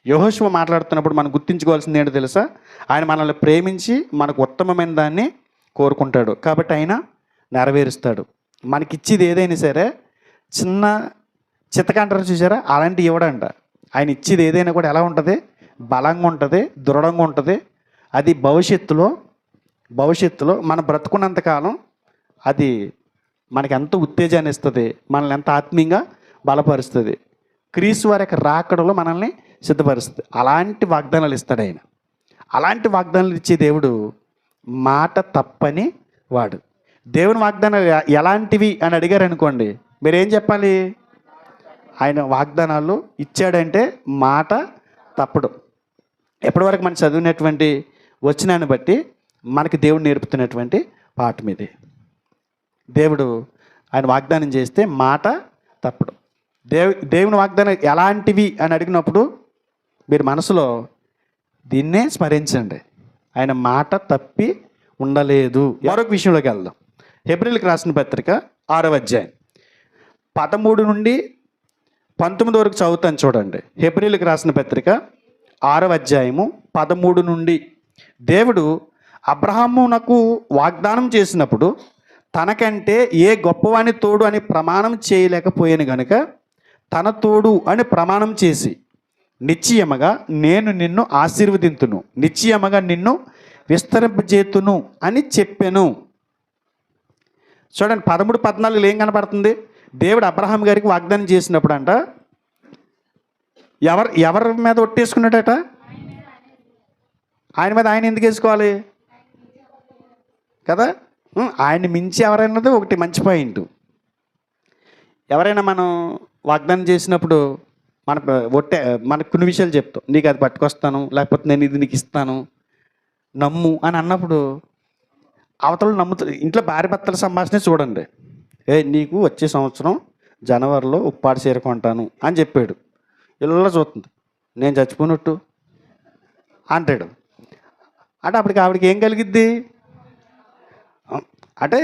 యెహోషువ మాట్లాడుతున్నప్పుడు మనం గుర్తించుకోవాల్సింది ఏంటో తెలుసా? ఆయన మనల్ని ప్రేమించి మనకు ఉత్తమమైన దాన్ని కోరుకుంటాడు కాబట్టి ఆయన నెరవేరుస్తాడు. మనకిచ్చేది ఏదైనా సరే చిన్న చిత్తకంటారు చూసారా, అలాంటివి ఇవ్వడంట. ఆయన ఇచ్చేది ఏదైనా కూడా ఎలా ఉంటుంది? బలంగా ఉంటుంది, దృఢంగా ఉంటుంది. అది భవిష్యత్తులో మనం బ్రతుకున్నంతకాలం అది మనకి ఎంతో ఉత్తేజాన్ని ఇస్తుంది, మనల్ని ఎంత ఆత్మీయంగా బలపరుస్తుంది, క్రీస్తు వారి యొక్క రాకడలో మనల్ని సిద్ధపరుస్తుంది. అలాంటి వాగ్దానాలు ఇస్తాడు ఆయన. అలాంటి వాగ్దానాలు ఇచ్చే దేవుడు మాట తప్పని వాడు. దేవుని వాగ్దానాలు ఎలాంటివి అని అడిగారు అనుకోండి, మీరేం చెప్పాలి? ఆయన వాగ్దానాలు ఇచ్చాడంటే మాట తప్పడు. ఎప్పటివరకు మనం చదివినటువంటి వచనాన్ని బట్టి మనకి దేవుడు నేర్పుతున్నటువంటి పాఠం ఇది. దేవుడు ఆయన వాగ్దానం చేస్తే మాట తప్పడు. దేవుని వాగ్దానం ఎలాంటివి అని అడిగినప్పుడు మీరు మనసులో దీన్నే స్మరించండి, ఆయన మాట తప్పి ఉండలేదు. మరొక విషయంలోకి వెళ్దాం. హెబ్రీయులకు రాసిన పత్రిక 6వ అధ్యాయం 13 నుండి 19 వరకు చదువుతాను చూడండి. హెబ్రీయులకు రాసిన పత్రిక 6వ అధ్యాయము 13 నుండి. దేవుడు అబ్రహామునకు వాగ్దానం చేసినప్పుడు తనకంటే ఏ గొప్పవాని తోడు అని ప్రమాణం చేయలేకపోయాను గనుక తన తోడు అని ప్రమాణం చేసి నిశ్చయముగా నేను నిన్ను ఆశీర్వదింతును, నిశ్చయముగా నిన్ను విస్తరింపజేతును అని చెప్పాను. చూడండి 13, 14 ఏం కనపడుతుంది? దేవుడు అబ్రహాం గారికి వాగ్దానం చేసినప్పుడు అంట ఎవరి మీద ఒట్టేసుకున్నాడట? ఆయన మీద ఆయన ఎందుకు వేసుకోవాలి? కదా. ఆయన్ని మించి ఎవరైనది ఒకటి మంచి పాయింట్. ఎవరైనా మనం వాగ్దానం చేసినప్పుడు మన మనకు కొన్ని విషయాలు చెప్తాం. నీకు అది పట్టుకొస్తాను, లేకపోతే నేను ఇది నీకు ఇస్తాను, నమ్ము అని అన్నప్పుడు అవతల నమ్ముతారు. ఇంట్లో భార్య భర్తల సంభాషణ చూడండి. నీకు వచ్చే సంవత్సరం జనవరిలో ఉప్పాడు చీర కొంటాను అని చెప్పాడు. ఇలా చూస్తుంది, నేను చచ్చిపోయినట్టు అంటాడు. అంటే అప్పటికి ఆవిడకి ఏం కలిగిద్ది అంటే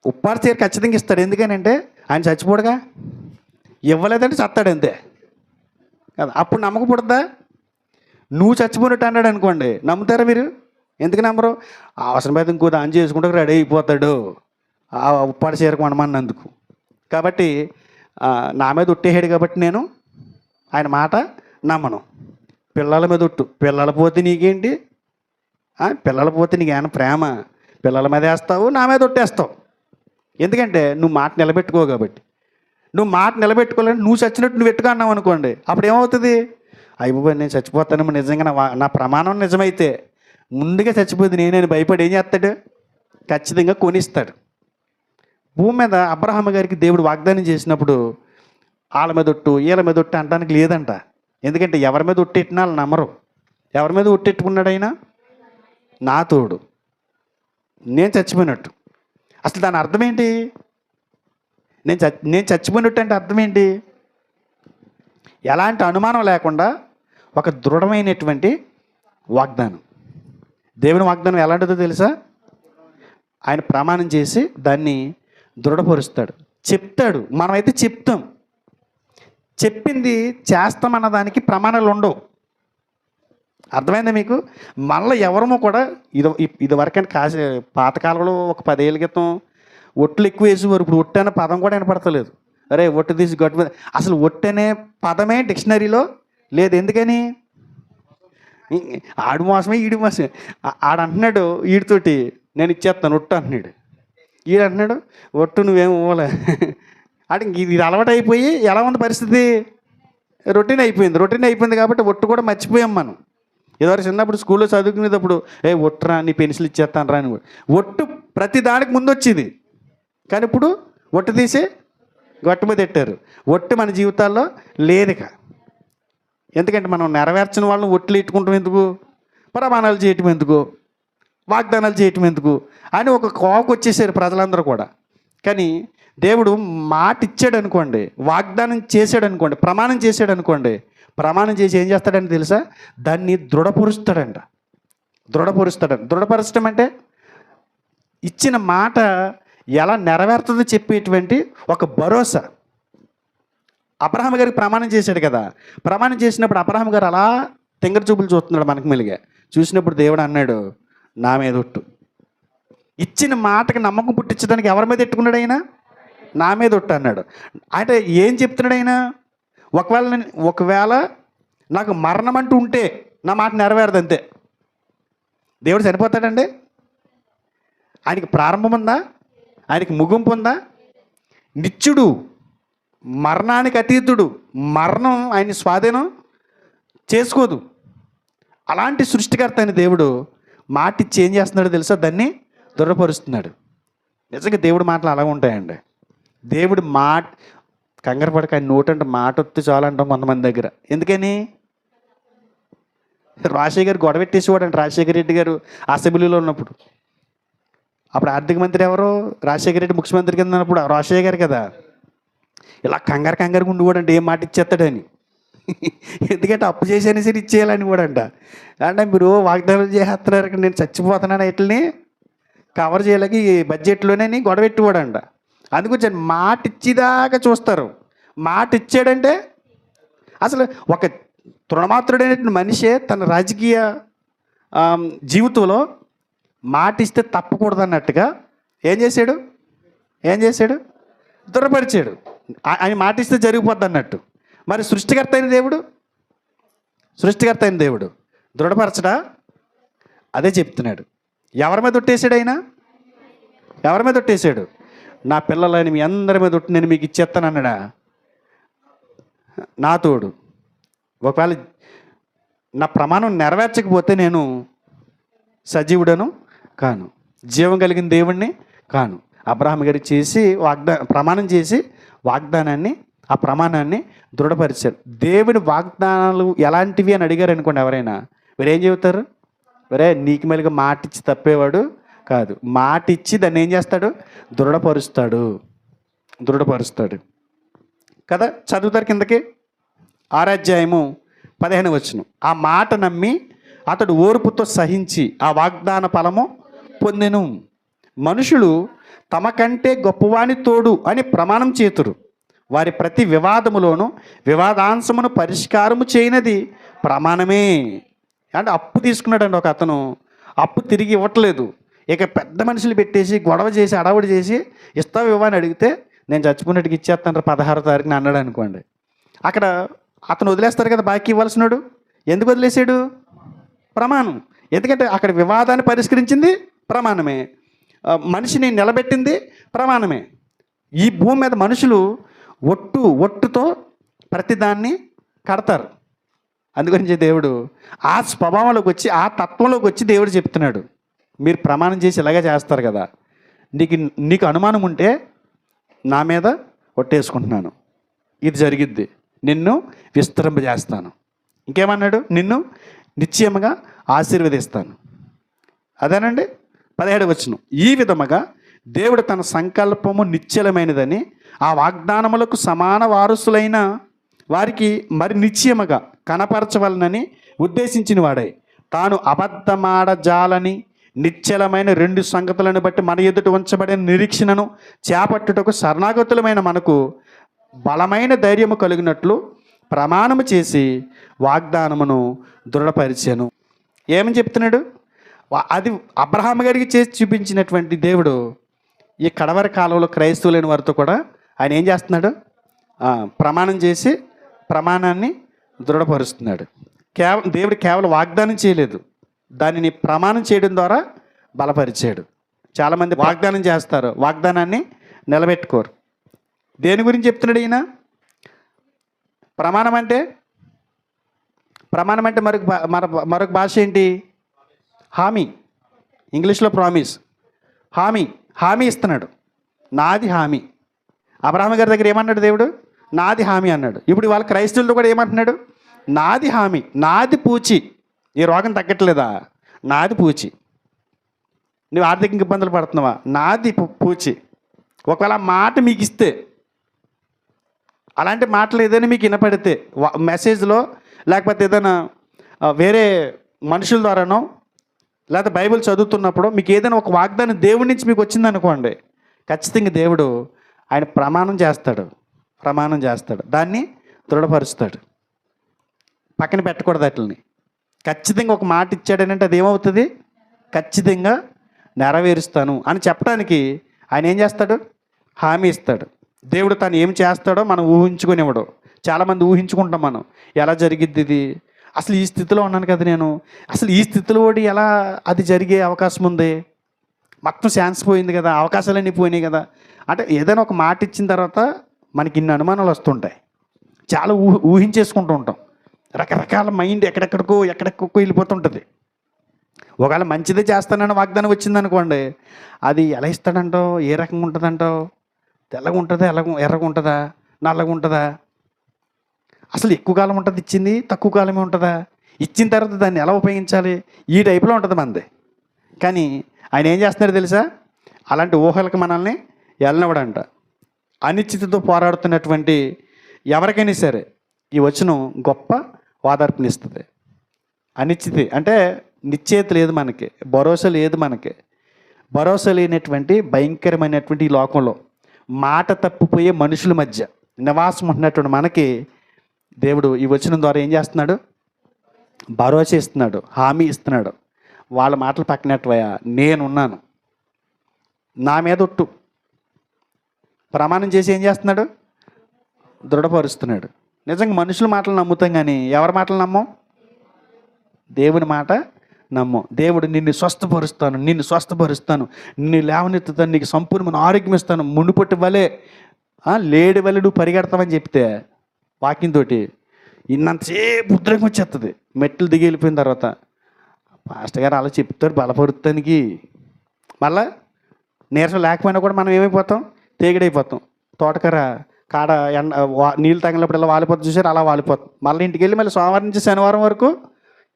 ఉప్పాడు చీర ఖచ్చితంగా ఇస్తాడు. ఎందుకనంటే ఆయన చచ్చిపోడుగా, ఇవ్వలేదంటే చస్తాడు అంతే కదా. అప్పుడు నమ్మకపడుద్దా? నువ్వు చచ్చిపోయినట్టు అన్నాడు అనుకోండి, నమ్ముతారా మీరు? ఎందుకు నమ్మరు? అవసరమైతే ఇంకో దాన్ని చేసుకుంటే రెడీ అయిపోతాడు ఆ ఉప్పాడు చీర కొనమన్నందుకు. కాబట్టి నా మీద ఉట్టేసాడు కాబట్టి నేను ఆయన మాట నమ్మను. పిల్లల మీద ఉట్టు, పిల్లల పోతే నీకేంటి? పిల్లల పోతే నీకేమైనా ప్రేమ? పిల్లల మీద వేస్తావు, నా మీద ఉట్టేస్తావు. ఎందుకంటే నువ్వు మాట నిలబెట్టుకో కాబట్టి. నువ్వు మాట నిలబెట్టుకోవాలంటే నువ్వు చచ్చినట్టు నువ్వు ఎట్టుగా అన్నావు అనుకోండి, అప్పుడు ఏమవుతుంది? అయిపోయి నేను చచ్చిపోతానేమో, నిజంగా నా ప్రమాణం నిజమైతే ముందుగా చచ్చిపోయింది నేనే భయపడి ఏం చేస్తాడు? ఖచ్చితంగా కొనిస్తాడు. భూమి మీద అబ్రహాము గారికి దేవుడు వాగ్దానం చేసినప్పుడు వాళ్ళ మీద ఒట్టు వీళ్ళ మీద ఒట్టు అంటానికి లేదంట. ఎందుకంటే ఎవరి మీద ఒట్టెట్టినా వాళ్ళు నమ్మరు. ఎవరి మీద ఒట్టెట్టుకున్నాడు ఆయన? నా తోడు, నేను చచ్చిపోయినట్టు. అసలు దాని అర్థం ఏంటి? నేను చచ్చిపోయినట్టు అంటే అర్థం ఏంటి? ఎలాంటి అనుమానం లేకుండా ఒక దృఢమైనటువంటి వాగ్దానం. దేవుని వాగ్దానం ఎలాంటిదో తెలుసా? ఆయన ప్రమాణం చేసి దాన్ని దృఢపరుస్తాడు, చెప్తాడు. మనమైతే చెప్తాం, చెప్పింది చేస్తామన్న దానికి ప్రమాణాలు ఉండవు. అర్థమైందా మీకు? మళ్ళీ ఎవరమో కూడా ఇది వరకైనా పాతకాలంలో ఒక 10 ఏళ్ళ క్రితం ఒట్లు ఎక్కువ వేసేవారు. ఇప్పుడు ఒట్టు అనే పదం కూడా వినపడతలేదు. అరే ఒట్టు తీసి గట్టు మీద, అసలు ఒట్టు అనే పదమే డిక్షనరీలో లేదు. ఎందుకని? ఆడు మోసమే ఈడు మోసమే. ఆడంటున్నాడు వీడితోటి, నేను ఇచ్చేస్తాను ఒట్టు అంటున్నాడు. ఈడు అంటున్నాడు ఒట్టు నువ్వేం ఇవ్వలే. అంటే ఇది అలవాటు అయిపోయి ఎలా ఉంది పరిస్థితి? రొటీన్ అయిపోయింది కాబట్టి ఒట్టు కూడా మర్చిపోయాం మనం. ఇదివరకు చిన్నప్పుడు స్కూల్లో చదువుకునేటప్పుడు ఒట్టురా నీ పెన్సిల్ ఇచ్చేస్తాను రా అని. ఒట్టు ప్రతి దానికి ముందు వచ్చేది, కానీ ఇప్పుడు ఒట్టు తీసి గట్టు మీద పెట్టారు. ఒట్టు మన జీవితాల్లో లేదుక. ఎందుకంటే మనం నెరవేర్చిన వాళ్ళని ఒట్లు ఇట్టుకుంటాం ఎందుకు? ప్రమాణాలు చేయటం ఎందుకు? వాగ్దానాలు చేయటం ఎందుకు అని ఒక కోవకు వచ్చేసారు ప్రజలందరూ కూడా. కానీ దేవుడు మాట ఇచ్చాడు అనుకోండి, వాగ్దానం చేశాడు అనుకోండి, ప్రమాణం చేశాడు అనుకోండి, ప్రమాణం చేసి ఏం చేస్తాడని తెలుసా? దాన్ని దృఢపరుస్తాడంట. దృఢపరచడం అంటే ఇచ్చిన మాట ఎలా నెరవేరుతుందో చెప్పేటువంటి ఒక భరోసా. అబ్రహాము గారికి ప్రమాణం చేశాడు కదా. ప్రమాణం చేసినప్పుడు అబ్రహాము గారు అలా తెంగర చూపులు చూస్తున్నాడు మనకు మెలిగా. చూసినప్పుడు దేవుడు అన్నాడు, నా మీద ఒట్టు. ఇచ్చిన మాటకి నమ్మకం పుట్టించడానికి ఎవరి మీద ఎట్టుకున్నాడు ఆయన? నా మీద ఒట్టు అన్నాడు. అంటే ఏం చెప్తున్నాడు ఆయన? ఒకవేళ నాకు మరణం అంటూ ఉంటే నా మాట నెరవేరదు అంతే. దేవుడు చనిపోతాడండి? ఆయనకి ప్రారంభం ఉందా? ఆయనకి ముగింపు ఉందా? నిత్యుడు, మరణానికి అతీతుడు. మరణం ఆయన స్వాధీనం చేసుకోదు. అలాంటి సృష్టికర్త అయిన దేవుడు మాట ఇచ్చి ఏం చేస్తున్నాడో తెలుసా? దాన్ని దృఢపరుస్తున్నాడు. నిజంగా దేవుడి మాటలు అలాగ ఉంటాయండి. దేవుడి మాట కంగారు పడక, ఆయన నోటంటే మాట వస్తే చాలు అంటాం కొంతమంది దగ్గర. ఎందుకని? రాజశేఖర్ గారు గొడవ పెట్టేసేవాడు అండి. రాజశేఖర రెడ్డి గారు అసెంబ్లీలో ఉన్నప్పుడు, అప్పుడు ఆర్థిక మంత్రి ఎవరు? రాజశేఖర రెడ్డి ముఖ్యమంత్రి కింద ఉన్నప్పుడు రాజశేఖర్ గారు కదా. ఇలా కంగారుగా ఉండేవాడు అంటే ఏం మాట ఇచ్చేస్తాడని. ఎందుకంటే అప్పు చేసేనే సరే ఇచ్చేయాలని కూడా అంట. అంటే మీరు వాగ్దానాలు చేస్తున్నారు, నేను చచ్చిపోతున్నాను, వీటిని కవర్ చేయలేక ఈ బడ్జెట్లోనే గొడవ పెట్టేవాడంట. అందుకొచ్చి మాట ఇచ్చేదాకా చూస్తారు. మాట ఇచ్చాడంటే అసలు ఒక తృణమాత్రుడైన మనిషే తన రాజకీయ జీవితంలో మాట ఇస్తే తప్పకూడదు అన్నట్టుగా ఏం చేశాడు? దృఢపరిచాడు. ఆయన మాట ఇస్తే జరిగిపోద్ది అన్నట్టు. మరి సృష్టికర్త అయిన దేవుడు దృఢపరచడా? అదే చెప్తున్నాడు. ఎవరి మీద ఒట్టేసాడు ఆయన? ఎవరి మీద ఒట్టేసాడు? నా పిల్లలని మీ అందరి మీద ఒట్టి నేను మీకు ఇచ్చేస్తాను అన్నాడా? నా తోడు. ఒకవేళ నా ప్రమాణం నెరవేర్చకపోతే నేను సజీవుడను కాను. జీవం కలిగిన దేవుణ్ణి కాను. అబ్రహాం గారు చేసి ప్రమాణం చేసి వాగ్దానాన్ని, ఆ ప్రమాణాన్ని దృఢపరిచారు. దేవుని వాగ్దానాలు ఎలాంటివి అని అడిగారు అనుకోండి ఎవరైనా, వీరేం చెబుతారు? వరే నీకు మెలుగా మాట ఇచ్చి తప్పేవాడు కాదు, మాట ఇచ్చి దాన్ని ఏం చేస్తాడు? దృఢపరుస్తాడు కదా. చదువుతారు కిందకి 6వ అధ్యాయము 15వ వచనం. ఆ మాట నమ్మి అతడు ఓర్పుతో సహించి ఆ వాగ్దాన ఫలము పొందెను. మనుషులు తమ కంటే గొప్పవాని తోడు అని ప్రమాణం చేతురు. వారి ప్రతి వివాదములోను వివాదాంశమును పరిష్కారము చేయనది ప్రమాణమే. అంటే అప్పు తీసుకున్నాడండి ఒక అతను, అప్పు తిరిగి ఇవ్వట్లేదు. ఇక పెద్ద మనుషులు పెట్టేసి గొడవ చేసి అడవుడు చేసి ఇస్తావు ఇవ్వని అడిగితే నేను చచ్చిపోయినట్టుగా ఇచ్చేస్తాను 16వ తారీఖున అన్నాడు అనుకోండి. అక్కడ అతను వదిలేస్తారు కదా బాకీ ఇవ్వాల్సినాడు. ఎందుకు వదిలేసాడు? ప్రమాణం. ఎందుకంటే అక్కడ వివాదాన్ని పరిష్కరించింది ప్రమాణమే, మనిషిని నిలబెట్టింది ప్రమాణమే. ఈ భూమి మీద మనుషులు ఒట్టుతో ప్రతిదాన్ని కడతారు. అందుగురించి దేవుడు ఆ స్వభావంలోకి వచ్చి, ఆ తత్వంలోకి వచ్చి దేవుడు చెప్తున్నాడు, మీరు ప్రమాణం చేసి ఇలాగే చేస్తారు కదా, నీకు అనుమానం ఉంటే నా మీద ఒట్టేసుకుంటున్నాను, ఇది జరిగిద్ది, నిన్ను విస్తరింపజేస్తాను. ఇంకేమన్నాడు? నిన్ను నిశ్చయముగా ఆశీర్వదిస్తాను. అదేనండి 17వ వచనం. ఈ విధముగా దేవుడు తన సంకల్పము నిశ్చలమైనదని ఆ వాగ్దానములకు సమాన వారసులైన వారికి మరి నిశ్చయముగా కనపరచవలనని ఉద్దేశించిన వాడై తాను అబద్ధమాడజాలని నిశ్చలమైన 2 సంగతులను బట్టి మన ఎదుట ఉంచబడిన నిరీక్షణను చేపట్టుటకు శరణాగతులమైన మనకు బలమైన ధైర్యము కలిగినట్లు ప్రమాణము చేసి వాగ్దానమును దృఢపరిచాను. ఏమని చెప్తున్నాడు? అది అబ్రహాం గారికి చేసి చూపించినటువంటి దేవుడు ఈ కడవరి కాలంలో క్రైస్తవులైన వారితో కూడా ఆయన ఏం చేస్తున్నాడు? ప్రమాణం చేసి ప్రమాణాన్ని దృఢపరుస్తున్నాడు. దేవుడు కేవలం వాగ్దానం చేయలేదు, దానిని ప్రమాణం చేయడం ద్వారా బలపరిచాడు. చాలామంది వాగ్దానం చేస్తారు, వాగ్దానాన్ని నిలబెట్టుకోరు. దేని గురించి చెప్తున్నాడు ఈయన? ప్రమాణం అంటే మరొక భాష ఏంటి? హామీ. ఇంగ్లీష్లో ప్రామిస్. హామీ ఇస్తున్నాడు. నాది హామీ. అబ్రహాం గారి దగ్గర ఏమన్నాడు దేవుడు? నాది హామీ అన్నాడు. ఇప్పుడు వాళ్ళ క్రైస్తవులతో కూడా ఏమంటున్నాడు? నాది హామీ, నాది పూచి. ఈ రోగం తగ్గట్లేదా? నాది పూచి. నువ్వు ఆర్థికంగా ఇబ్బందులు పడుతున్నావా? నాది పూచి. ఒకవేళ మాట మీకు ఇస్తే, అలాంటి మాటలు ఏదైనా మీకు వినపడితే మెసేజ్లో, లేకపోతే ఏదైనా వేరే మనుషుల ద్వారానో, లేకపోతే బైబిల్ చదువుతున్నప్పుడు మీకు ఏదైనా ఒక వాగ్దానం దేవుడి నుంచి మీకు వచ్చిందనుకోండి, ఖచ్చితంగా దేవుడు ఆయన ప్రమాణం చేస్తాడు, దాన్ని దృఢపరుస్తాడు. పక్కన పెట్టకూడదు అట్లని. ఖచ్చితంగా ఒక మాట ఇచ్చాడనంటే అది ఏమవుతుంది? ఖచ్చితంగా నెరవేరుస్తాను అని చెప్పడానికి ఆయన ఏం చేస్తాడు? హామీ ఇస్తాడు. దేవుడు తను ఏం చేస్తాడో మనం ఊహించుకునేవాడు. చాలామంది ఊహించుకుంటాం మనం, ఎలా జరిగిద్ది ఇది, అసలు ఈ స్థితిలో ఉన్నాను కదా నేను, అసలు ఈ స్థితిలో ఎలా అది జరిగే అవకాశం ఉంది, మొత్తం ఛాన్స్ పోయింది కదా, అవకాశాలన్నీ పోయినాయి కదా. అంటే ఏదైనా ఒక మాట ఇచ్చిన తర్వాత మనకి ఇన్ని అనుమానాలు వస్తుంటాయి, చాలా ఊహించేసుకుంటూ ఉంటాం. రకరకాల మైండ్ ఎక్కడెక్కడికో వెళ్ళిపోతుంటుంది. ఒకవేళ మంచిదే చేస్తానని వాగ్దానం వచ్చిందనుకోండి, అది ఎలా ఇస్తాడంటావు? ఏ రకంగా ఉంటుందంటావు? తెల్లగా ఉంటుందా, ఎర్రగా ఉంటుందా, నల్లగా ఉంటుందా? అసలు ఎక్కువ కాలం ఉంటుంది ఇచ్చింది, తక్కువ కాలమే ఉంటుందా? ఇచ్చిన తర్వాత దాన్ని ఎలా ఉపయోగించాలి? ఈ టైపులో ఉంటుంది మనది. కానీ ఆయన ఏం చేస్తున్నాడు తెలుసా? అలాంటి ఊహలకు మనల్ని వెళ్ళనివ్వడంట. అనిశ్చితితో పోరాడుతున్నటువంటి ఎవరికైనా సరే ఈ వచనం గొప్ప ఓదార్పునిస్తుంది. అనిశ్చితి అంటే నిశ్చయిత లేదు మనకి, భరోసా లేదు మనకి. భరోసా లేనటువంటి భయంకరమైనటువంటి ఈ లోకంలో మాట తప్పిపోయే మనుషుల మధ్య నివాసం ఉంటున్నటువంటి మనకి దేవుడు ఈ వచనం ద్వారా ఏం చేస్తున్నాడు? భరోసా ఇస్తున్నాడు, హామీ ఇస్తున్నాడు. వాళ్ళ మాటలు పక్కనట్టువయ్యా, నేనున్నాను, నా మీద ఒట్టు. ప్రమాణం చేసి ఏం చేస్తున్నాడు? దృఢపరుస్తున్నాడు. నిజంగా మనుషుల మాటలు నమ్ముతాం, కానీ ఎవరి మాటలు నమ్మం? దేవుని మాట నమ్మం. దేవుడు నిన్ను స్వస్థపరుస్తాను, నిన్ను లేవనెత్తుతాను, నీకు సంపూర్ణమైన ఆరోగ్యం ఇస్తాను, మునుపొట్టి వలె లేడి వలె నువ్వు పరిగెడతావని చెప్తే వాక్యంతో ఇన్నంతసేపు ఉద్రేకం వచ్చేస్తుంది. మెట్లు దిగి వెళ్ళిపోయిన తర్వాత పాస్టర్ గారు అలా చెప్తారు బలపరుతానికి మళ్ళా నీరసం లేకపోయినా కూడా మనం ఏమైపోతాం, తేగిడైపోతాం. తోటకూర కాడ నీళ్ళు తగిలినప్పుడు ఇలా వాలిపోతుంది చూసారు, అలా వాలిపోతాం. మళ్ళీ ఇంటికి వెళ్ళి మళ్ళీ సోమవారం నుంచి శనివారం వరకు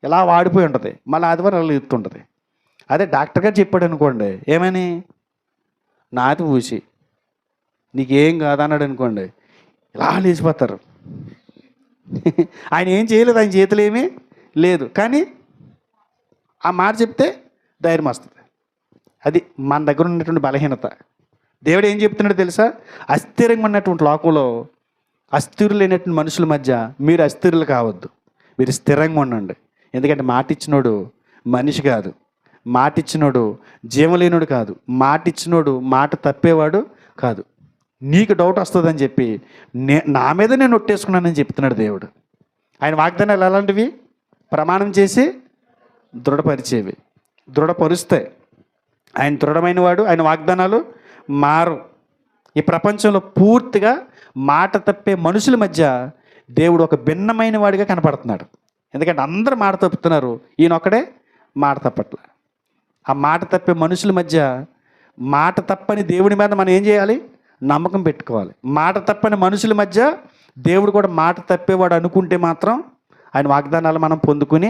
ఇలా వాడిపోయి ఉంటుంది, మళ్ళీ ఆదివారం అలా ఎత్తుంటుంది. అదే డాక్టర్ గారు చెప్పాడు అనుకోండి, ఏమని నాతి పూసి నీకేం కాదన్నాడు అనుకోండి, ఇలా లేచిపోతారు. ఆయన ఏం చేయలేదు, ఆయన చేతులు ఏమీ లేదు, కానీ ఆ మాట చెప్తే ధైర్యం వస్తుంది. అది మన దగ్గర ఉన్నటువంటి బలహీనత. దేవుడు ఏం చెప్తున్నాడో తెలుసా? అస్థిరంగా ఉన్నటువంటి లోకంలో అస్థిరులైనటువంటి మనుషుల మధ్య మీరు అస్థిరులు కావద్దు, మీరు స్థిరంగా ఉండండి. ఎందుకంటే మాట ఇచ్చినోడు మనిషి కాదు, మాట ఇచ్చినోడు జీవలేనుడు కాదు, మాట ఇచ్చినోడు మాట తప్పేవాడు కాదు. నీకు డౌట్ వస్తుందని చెప్పి నా మీద నేను ఒట్టేసుకున్నానని చెప్తున్నాడు దేవుడు. ఆయన వాగ్దానాలు ఎలాంటివి? ప్రమాణం చేసి దృఢపరిచేవి, దృఢపరుస్తాయి. ఆయన దృఢమైన వాడు, ఆయన వాగ్దానాలు మారు. ఈ ప్రపంచంలో పూర్తిగా మాట తప్పే మనుషుల మధ్య దేవుడు ఒక భిన్నమైన వాడిగా కనపడుతున్నాడు. ఎందుకంటే అందరూ మాట తప్పుతున్నారు, ఈయన ఒక్కడే మాట తప్పట్ల. ఆ మాట తప్పే మనుషుల మధ్య మాట తప్పని దేవుడి మీద మనం ఏం చేయాలి? నమ్మకం పెట్టుకోవాలి. మాట తప్పని మనుషుల మధ్య దేవుడు కూడా మాట తప్పేవాడు అనుకుంటే మాత్రం ఆయన వాగ్దానాలు మనం పొందుకుని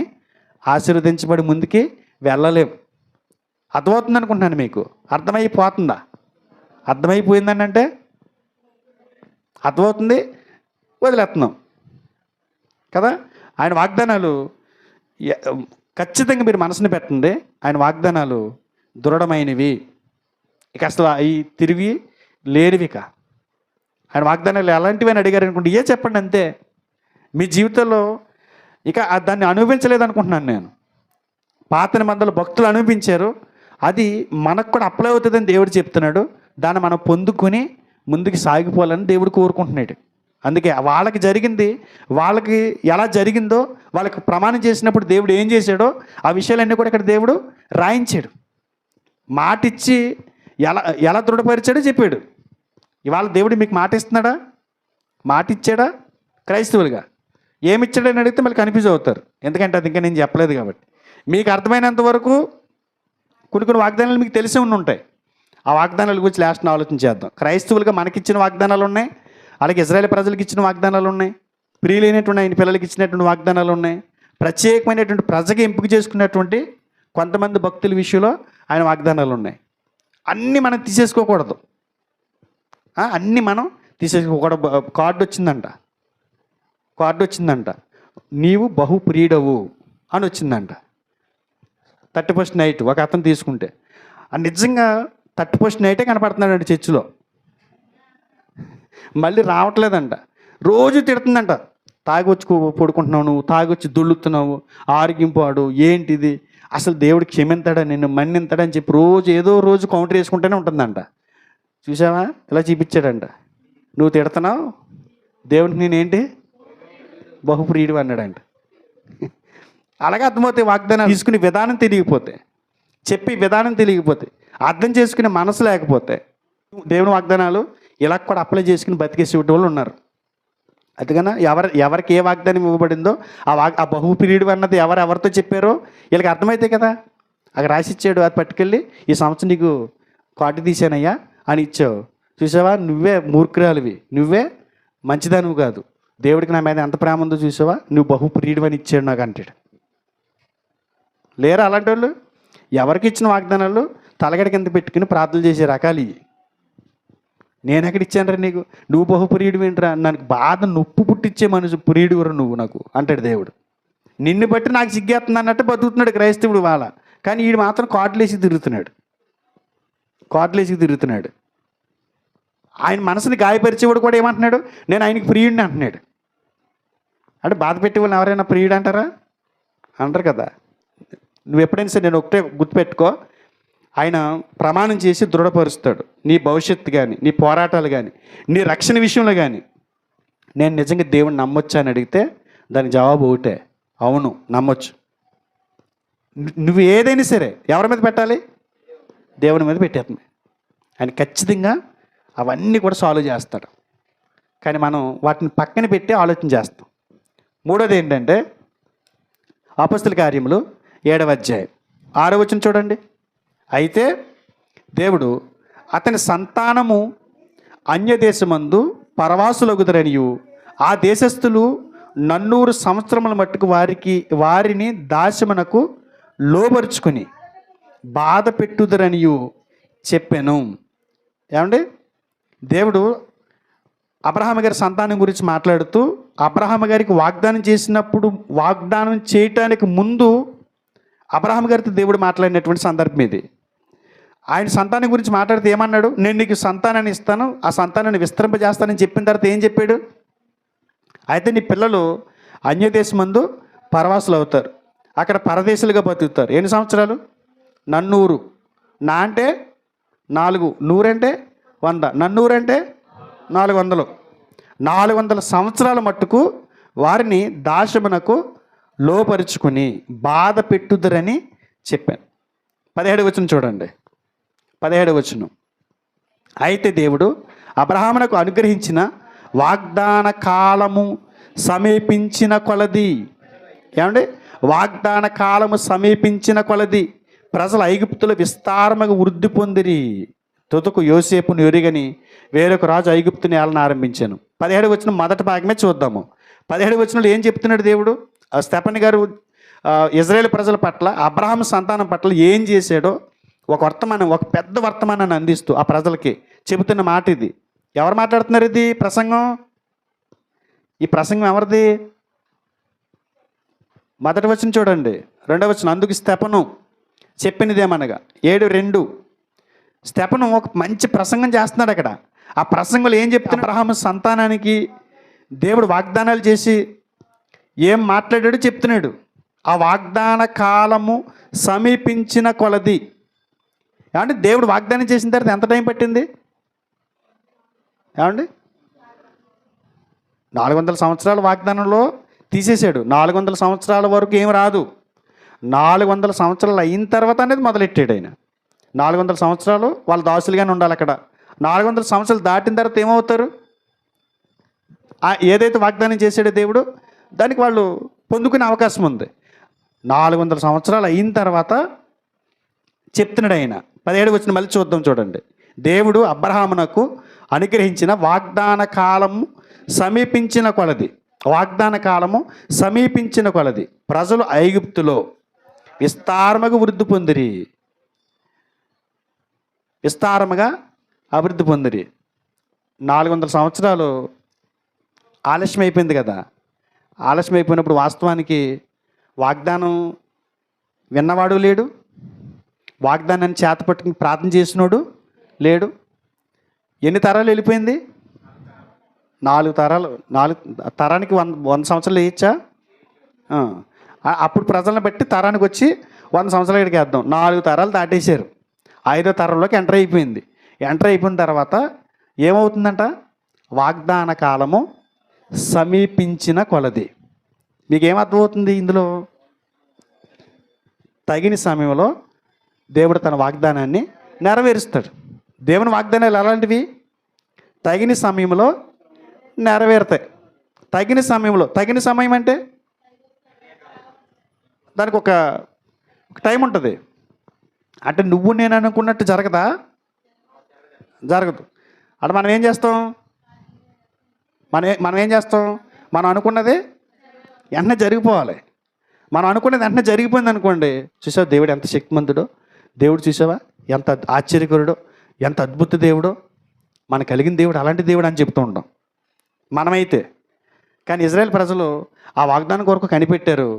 ఆశీర్వదించబడి ముందుకి వెళ్ళలేము. అర్థమవుతుంది అనుకుంటున్నాను. మీకు అర్థమైపోతుందా? అర్థమైపోయిందని అంటే అర్థమవుతుంది, వదిలేస్తున్నాం కదా. ఆయన వాగ్దానాలు ఖచ్చితంగా మీరు మనసుని పెట్టండి. ఆయన వాగ్దానాలు దృఢమైనవి, ఇక అసలు అవి తిరిగి లేనివిక. ఆయన వాగ్దానాలు ఎలాంటివి అని అడిగారు అనుకుంటే ఏ చెప్పండి అంతే. మీ జీవితంలో ఇక దాన్ని అనుభవించలేదు అనుకుంటున్నాను నేను. పాత నిబంధనలు భక్తులు అనుభవించారు, అది మనకు కూడా అప్లై అవుతుందని దేవుడు చెప్తున్నాడు. దాన్ని మనం పొందుకొని ముందుకు సాగిపోవాలని దేవుడు కోరుకుంటున్నాడు. అందుకే వాళ్ళకి జరిగింది, వాళ్ళకి ఎలా జరిగిందో వాళ్ళకి ప్రమాణం చేసినప్పుడు దేవుడు ఏం చేశాడో ఆ విషయాలన్నీ కూడా ఇక్కడ దేవుడు రాయించాడు. మాట ఇచ్చి ఎలా దృఢపరిచాడో చెప్పాడు. ఇవాళ దేవుడు మీకు మాట ఇస్తున్నాడా? మాట ఇచ్చాడా? క్రైస్తవులుగా ఏమిచ్చాడని అడిగితే మళ్ళీ కన్ఫ్యూజ్ అవుతారు, ఎందుకంటే అది ఇంకా నేను చెప్పలేదు కాబట్టి. మీకు అర్థమైనంత వరకు కొన్ని వాగ్దానాలు మీకు తెలిసి ఉంటాయి. ఆ వాగ్దానాల గురించి లాస్ట్ని ఆలోచన చేద్దాం. క్రైస్తవులుగా మనకిచ్చిన వాగ్దానాలు ఉన్నాయి, అలాగే ఇజ్రాయేల్ ప్రజలకు ఇచ్చిన వాగ్దానాలు ఉన్నాయి, ప్రియులైనటువంటి ఆయన పిల్లలకి ఇచ్చినటువంటి వాగ్దానాలు ఉన్నాయి, ప్రత్యేకమైనటువంటి ప్రజగా ఎంపిక చేసుకున్నటువంటి కొంతమంది భక్తుల విషయంలో ఆయన వాగ్దానాలు ఉన్నాయి. అన్నీ మనం తీసేసుకోకూడదు, అన్నీ మనం తీసేసుకోకూడదు. కార్డు వచ్చిందంట, నీవు బహుప్రియుడవు అని వచ్చిందంట. 31st నైట్ ఒక అతను తీసుకుంటే నిజంగా 31st నైటే కనపడుతున్నాడంట చర్చిలో, మళ్ళీ రావట్లేదంట. రోజు తిడుతుందంట, తాగొచ్చి పడుకుంటున్నావు నువ్వు, తాగొచ్చి దుళ్ళుతున్నావు, ఆరోగ్యంపాడు ఏంటిది, అసలు దేవుడు క్షమింతాడా, నిన్ను మన్నింతాడని చెప్పి రోజు ఏదో రోజు కౌంటర్ వేసుకుంటూనే ఉంటుందంట. చూసావా ఇలా చూపించాడంట, నువ్వు తిడుతున్నావు, దేవుడికి నేనేంటి బహుప్రియుడు అన్నాడంట. అలాగే అర్థమవుతాయి వాగ్దానాలు. తీసుకునే విధానం తెలియకపోతే, చెప్పి విధానం తెలియకపోతే, అర్థం చేసుకునే మనసు లేకపోతే దేవుని వాగ్దానాలు ఇలా కూడా అప్లై చేసుకుని బతికేసే వాళ్ళు ఉన్నారు. అందుకన్నా ఎవరికి ఏ వాగ్దానం ఇవ్వబడిందో ఆ బహుప్రియుడు అన్నది ఎవరితో చెప్పారో వీళ్ళకి అర్థమైతే కదా. అక్కడ రాసిచ్చాడు, అది పట్టుకెళ్ళి ఈ సంవత్సరం నీకు కార్డు తీసానయ్యా అని ఇచ్చావు. చూసావా, నువ్వే మూర్ఖురాలివి, నువ్వే మంచిదానివి కాదు, దేవుడికి నా మీద ఎంత ప్రేమ ఉందో చూసావా, నువ్వు బహుప్రియుడు అని ఇచ్చాడు నాకు అంటాడు. లేరా అలాంటి వాళ్ళు? ఎవరికి ఇచ్చిన వాగ్దానాలు తలగడ కింద పెట్టుకుని ప్రార్థనలు చేసే రకాలు ఇవి. నేను ఎక్కడ ఇచ్చానరా నీకు, నువ్వు బహుప్రియుడు ఏంట్రా, నాకు బాధ నొప్పు పుట్టించే మనిషి ప్రియుడు నువ్వు నాకు అంటాడు దేవుడు. నిన్ను బట్టి నాకు సిగ్గేస్తుంది అన్నట్టు బతుకుతున్నాడు క్రైస్తవుడు వాళ్ళ. కానీ వీడు మాత్రం కార్డులేసి తిరుగుతున్నాడు. ఆయన మనసుని గాయపరిచేవాడు కూడా ఏమంటున్నాడు, నేను ఆయనకి ప్రియుడిని అంటున్నాడు. అంటే బాధ పెట్టే వాళ్ళని ఎవరైనా ప్రియుడు అంటారా? అంటారు కదా. నువ్వు ఎప్పుడైనా సరే నేను ఒకటే గుర్తుపెట్టుకో, ఆయన ప్రమాణం చేసి దృఢపరుస్తాడు. నీ భవిష్యత్తు కానీ, నీ పోరాటాలు కానీ, నీ రక్షణ విషయంలో కానీ నేను నిజంగా దేవుడిని నమ్మొచ్చా అని అడిగితే దానికి జవాబు ఒకటే, అవును నమ్మొచ్చు. నువ్వు ఏదైనా సరే ఎవరి మీద పెట్టాలి? దేవుని మీద పెట్టేస్తుంది. ఆయన ఖచ్చితంగా అవన్నీ కూడా సాల్వ్ చేస్తాడు. కానీ మనం వాటిని పక్కన పెట్టి ఆలోచన చేస్తాం. మూడోది ఏంటంటే అపొస్తలుల కార్యములు 7వ అధ్యాయం 6వ వచనం చూడండి. అయితే దేవుడు అతని సంతానము అన్యదేశమందు పరవాసులగుదరనియు ఆ దేశస్థులు 400 సంవత్సరముల మట్టుకు వారిని దాస్యమునకు లోబరుచుకుని బాధ పెట్టుదరనియు చెప్పాను. ఏమండి, దేవుడు అబ్రహాము గారి సంతానం గురించి మాట్లాడుతూ అబ్రహాము గారికి వాగ్దానం చేసినప్పుడు వాగ్దానం చేయటానికి ముందు అబ్రహాము గారితో దేవుడు మాట్లాడినటువంటి సందర్భం ఇది. ఆయన సంతానం గురించి మాట్లాడితే ఏమన్నాడు? నేను నీకు సంతానాన్ని ఇస్తాను, ఆ సంతానాన్ని విస్తరింపజేస్తానని చెప్పిన తర్వాత ఏం చెప్పాడు? అయితే నీ పిల్లలు అన్యదేశమందు పరవాసులు అవుతారు, అక్కడ పరదేశులుగా బతుకుతారు. ఎన్ని సంవత్సరాలు? 400. నా అంటే 4, 100 అంటే 100, 400 అంటే 400. 400 సంవత్సరాల మట్టుకు వారిని దాస్యమునకు లోపరుచుకుని బాధ పెట్టుదరని చెప్పాను. 17వ వచనం చూడండి. 17వ వచనం. అయితే దేవుడు అబ్రహామునకు అనుగ్రహించిన వాగ్దాన కాలము సమీపించిన కొలది, ఏమండి, వాగ్దాన కాలము సమీపించిన కొలది ప్రజలు ఐగుప్తులో విస్తారముగా వృద్ధి పొందిరి. తుదకు యోసేపును ఎరుగని వేరొక రాజు ఐగుప్తుని ఏలన ఆరంభించాను. 17వ వచనం మొదటి భాగమే చూద్దాము. 17వ వచనంలో ఏం చెప్తున్నాడు దేవుడు? స్టెఫన్ గారు ఇజ్రాయేల్ ప్రజల పట్ల, అబ్రహాము సంతానం పట్ల ఏం చేశాడో ఒక పెద్ద వర్తమానాన్ని అందిస్తూ ఆ ప్రజలకి చెబుతున్న మాట ఇది. ఎవరు మాట్లాడుతున్నారు? ఇది ప్రసంగం. ఈ ప్రసంగం ఎవరిది? మొదటి వచనం చూడండి. 2వ వచనం. అందుకు స్టెఫను చెప్పినదేమనగా 7:2. స్టెఫను ఒక మంచి ప్రసంగం చేస్తున్నాడు అక్కడ. ఆ ప్రసంగంలో ఏం చెప్తున్నాడు? అబ్రహాము సంతానానికి దేవుడు వాగ్దానాలు చేసి ఏం మాట్లాడాడో చెప్తున్నాడు. ఆ వాగ్దాన కాలము సమీపించిన కొలది. ఏమంటే దేవుడు వాగ్దానం చేసిన తర్వాత ఎంత టైం పట్టింది? ఏమండి, 400 సంవత్సరాల వాగ్దానంలో తీసేశాడు. 400 సంవత్సరాల వరకు ఏం రాదు. 400 సంవత్సరాలు అయిన తర్వాత అనేది మొదలెట్టాడు ఆయన. 400 సంవత్సరాలు వాళ్ళు దాసులుగానే ఉండాలి అక్కడ. 400 సంవత్సరాలు దాటిన తర్వాత ఏమవుతారు? ఏదైతే వాగ్దానం చేశాడో దేవుడు, దానికి వాళ్ళు పొందుకునే అవకాశం ఉంది. 400 సంవత్సరాలు అయిన తర్వాత చెప్తున్నాడు ఆయన. 17వ వచనం మళ్ళీ చూద్దాం చూడండి. దేవుడు అబ్రహామునకు అనుగ్రహించిన వాగ్దాన కాలము సమీపించిన కొలది, వాగ్దాన కాలము సమీపించిన కొలది ప్రజలు ఐగుప్తులో విస్తారముగా వృద్ధి పొందిరి. విస్తారముగా అభివృద్ధి పొందిరి. 400 సంవత్సరాలు ఆలస్యం అయిపోయింది కదా. ఆలస్యం అయిపోయినప్పుడు వాస్తవానికి వాగ్దానం విన్నవాడు లేడు, వాగ్దానాన్ని చేత పట్టుకుని ప్రార్థన చేసినోడు లేడు. ఎన్ని తరాలు వెళ్ళిపోయింది? 4 తరాలు. 4 తరానికి 100 సంవత్సరాలు వేయచ్చా? అప్పుడు ప్రజలను బట్టి తరానికి వచ్చి 100 సంవత్సరాలు ఇక్కడికి వేద్దాం. 4 తరాలు దాటేశారు. 5వ తరంలోకి ఎంటర్ అయిపోయింది. ఎంటర్ అయిపోయిన తర్వాత ఏమవుతుందంట? వాగ్దాన కాలము సమీపించిన కొలది. మీకేం అర్థమవుతుంది ఇందులో? తగిన సమయంలో దేవుడు తన వాగ్దానాన్ని నెరవేరుస్తాడు. దేవుని వాగ్దానాలు ఎలాంటివి? తగిన సమయంలో నెరవేరుతాయి. తగిన సమయంలో. తగిన సమయం అంటే దానికి ఒక టైం ఉంటుంది. అంటే నువ్వు నేను అనుకున్నట్టు జరగదా? జరగదు. అంటే మనం ఏం చేస్తాం? మనం ఏం చేస్తాం? మనం అనుకున్నది వెంటనే జరిగిపోవాలి. మనం అనుకున్నది వెంటనే జరిగిపోయింది అనుకోండి, చూసావా దేవుడు ఎంత శక్తిమంతుడో, దేవుడు చూసావా ఎంత ఆశ్చర్యకరుడో, ఎంత అద్భుత దేవుడో, మనకు కలిగిన దేవుడు అలాంటి దేవుడు అని చెప్తూ ఉంటాం మనమైతే. కానీ ఇజ్రాయెల్ ప్రజలు ఆ వాగ్దానం కొరకు కనిపెట్టారు.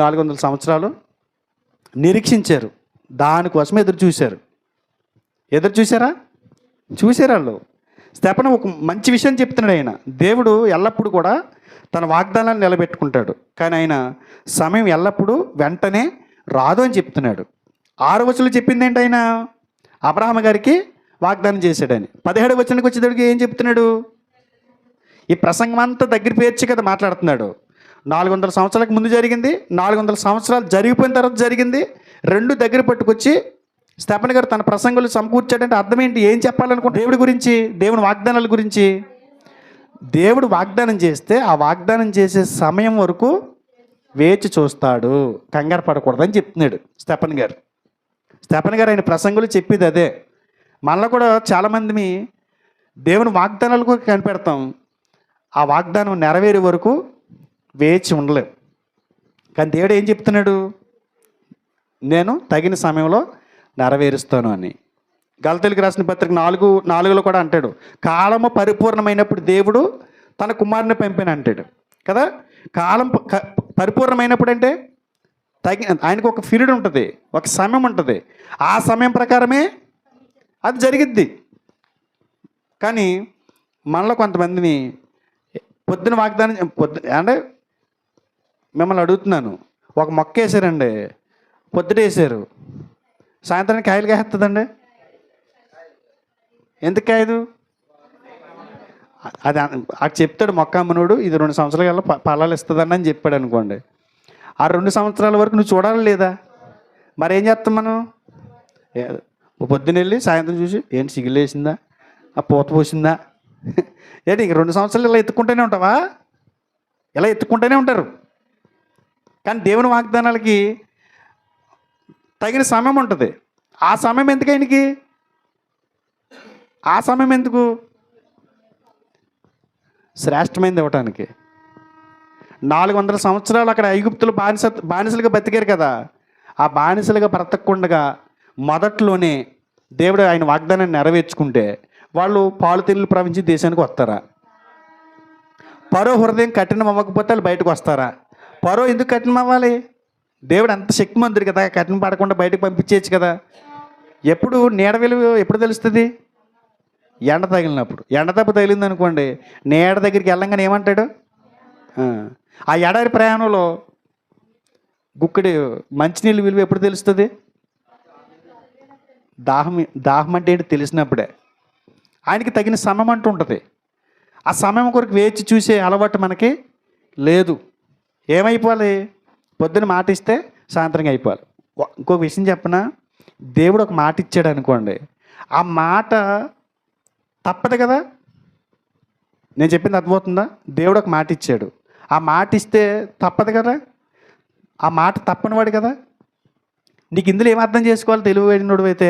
400 సంవత్సరాలు నిరీక్షించారు. దానికోసం ఎదురు చూశారు. ఎదురు చూసారా? చూశారు వాళ్ళు. స్టెఫను ఒక మంచి విషయం చెప్తున్నాడు ఆయన. దేవుడు ఎల్లప్పుడూ కూడా తన వాగ్దానాన్ని నిలబెట్టుకుంటాడు. కానీ ఆయన సమయం ఎల్లప్పుడూ వెంటనే రాదు అని చెప్తున్నాడు. 6వ వచనంలో చెప్పింది ఏంటి? ఆయన అబ్రహాము గారికి వాగ్దానం చేశాడని. 17వ వచనానికి వచ్చేటప్పటికి ఏం చెప్తున్నాడు? ఈ ప్రసంగం అంతా దగ్గర పేర్చి కదా మాట్లాడుతున్నాడు. 400 సంవత్సరాలకు ముందు జరిగింది, 400 సంవత్సరాలు జరిగిపోయిన తర్వాత జరిగింది. 2 దగ్గర పట్టుకొచ్చి స్టెఫన్ గారు తన ప్రసంగాలు సమకూర్చాడంటే అర్థం ఏంటి? ఏం చెప్పాలనుకుంటే దేవుడి గురించి, దేవుని వాగ్దానాల గురించి. దేవుడు వాగ్దానం చేస్తే ఆ వాగ్దానం చేసే సమయం వరకు వేచి చూస్తాడు, కంగారు పడకూడదని చెప్తున్నాడు స్టెఫన్ గారు. స్టెఫన్ గారు ఆయన ప్రసంగాలు చెప్పేది అదే. మనలో కూడా చాలామంది దేవుని వాగ్దానాలకు కనిపెడతాం, ఆ వాగ్దానం నెరవేరే వరకు వేచి ఉండలేం. కానీ దేవుడు ఏం చెప్తున్నాడు? నేను తగిన సమయంలో నెరవేరుస్తాను అని. గలతీయులకు రాసిన పత్రిక 4:4 కూడా అంటాడు, కాలము పరిపూర్ణమైనప్పుడు దేవుడు తన కుమారుని పంపిన అంటాడు కదా. కాలం పరిపూర్ణమైనప్పుడు అంటే ఆయనకు ఒక పీరియడ్ ఉంటుంది, ఒక సమయం ఉంటుంది. ఆ సమయం ప్రకారమే అది జరిగిద్ది. కానీ మనలో కొంతమందిని పొద్దున వాగ్దానం అంటే మిమ్మల్ని అడుగుతున్నాను, ఒక మొక్క వేసారండి, పొద్దుట వేసారు, సాయంత్రానికి కాయలు కాస్తుందండి. ఎందుకు కాయదు? అది అటు చెప్తాడు మొక్క అమ్మనుడు, ఇది 2 సంవత్సరాల కల్లా ఫలాలు ఇస్తుందండి అని చెప్పాడు అనుకోండి. ఆ 2 సంవత్సరాల వరకు నువ్వు చూడాలి లేదా? మరి ఏం చేస్తాం మనం? పొద్దున వెళ్ళి సాయంత్రం చూసి ఏంటి సిగిల్ వేసిందా, ఆ పూత పోసిందా, ఏంటి ఇంక 2 సంవత్సరాలు ఇలా ఎత్తుకుంటూనే ఉంటావా? ఇలా ఎత్తుకుంటూనే ఉంటారు. కానీ దేవుని వాగ్దానాలకి తగిన సమయం ఉంటుంది. ఆ సమయం ఎందుకు ఆయనకి? ఆ సమయం ఎందుకు? శ్రేష్టమైనది ఇవ్వటానికి. 400 సంవత్సరాలు అక్కడ ఐగుప్తులు బానిసలుగా బతికారు కదా. ఆ బానిసలుగా బ్రతకకుండా మొదట్లోనే దేవుడు ఆయన వాగ్దానాన్ని నెరవేర్చుకుంటే వాళ్ళు పాలు తేనెలు ప్రవహించి దేశానికి వస్తారా? పరో హృదయం కఠినం అవ్వకపోతే వాళ్ళు బయటకు వస్తారా? పరో ఎందుకు కఠినం అవ్వాలి? దేవుడు అంత శక్తిమంతుడు కదా, కఠినం పడకుండా బయటకు పంపించేయచ్చు కదా. ఎప్పుడు నీడ విలువ ఎప్పుడు తెలుస్తుంది? ఎండ తగిలినప్పుడు. ఎండ దెబ్బ తగిలింది అనుకోండి, నీడ దగ్గరికి వెళ్ళంగానే ఏమంటాడు? ఆ ఎడారి ప్రయాణంలో గుక్కడి మంచినీళ్ళు విలువ ఎప్పుడు తెలుస్తుంది? దాహం అంటే ఏంటి తెలిసినప్పుడే. ఆయనకి తగిన సమయం అంటూ ఉంటుంది. ఆ సమయం కొరకు వేచి చూసే అలవాటు మనకి లేదు. ఏమైపోవాలి? పొద్దున మాట ఇస్తే సాయంత్రం అయిపోవాలి. ఇంకొక విషయం చెప్పనా, దేవుడు ఒక మాట ఇచ్చాడు అనుకోండి, ఆ మాట తప్పదు కదా. నేను చెప్పింది అర్థమవుతుందా? దేవుడు ఒక మాట ఇచ్చాడు, ఆ మాట ఇస్తే తప్పదు కదా. ఆ మాట తప్పనివాడు కదా. నీకు ఇందులో ఏం అర్థం చేసుకోవాలి? తెలివైనడు అయితే,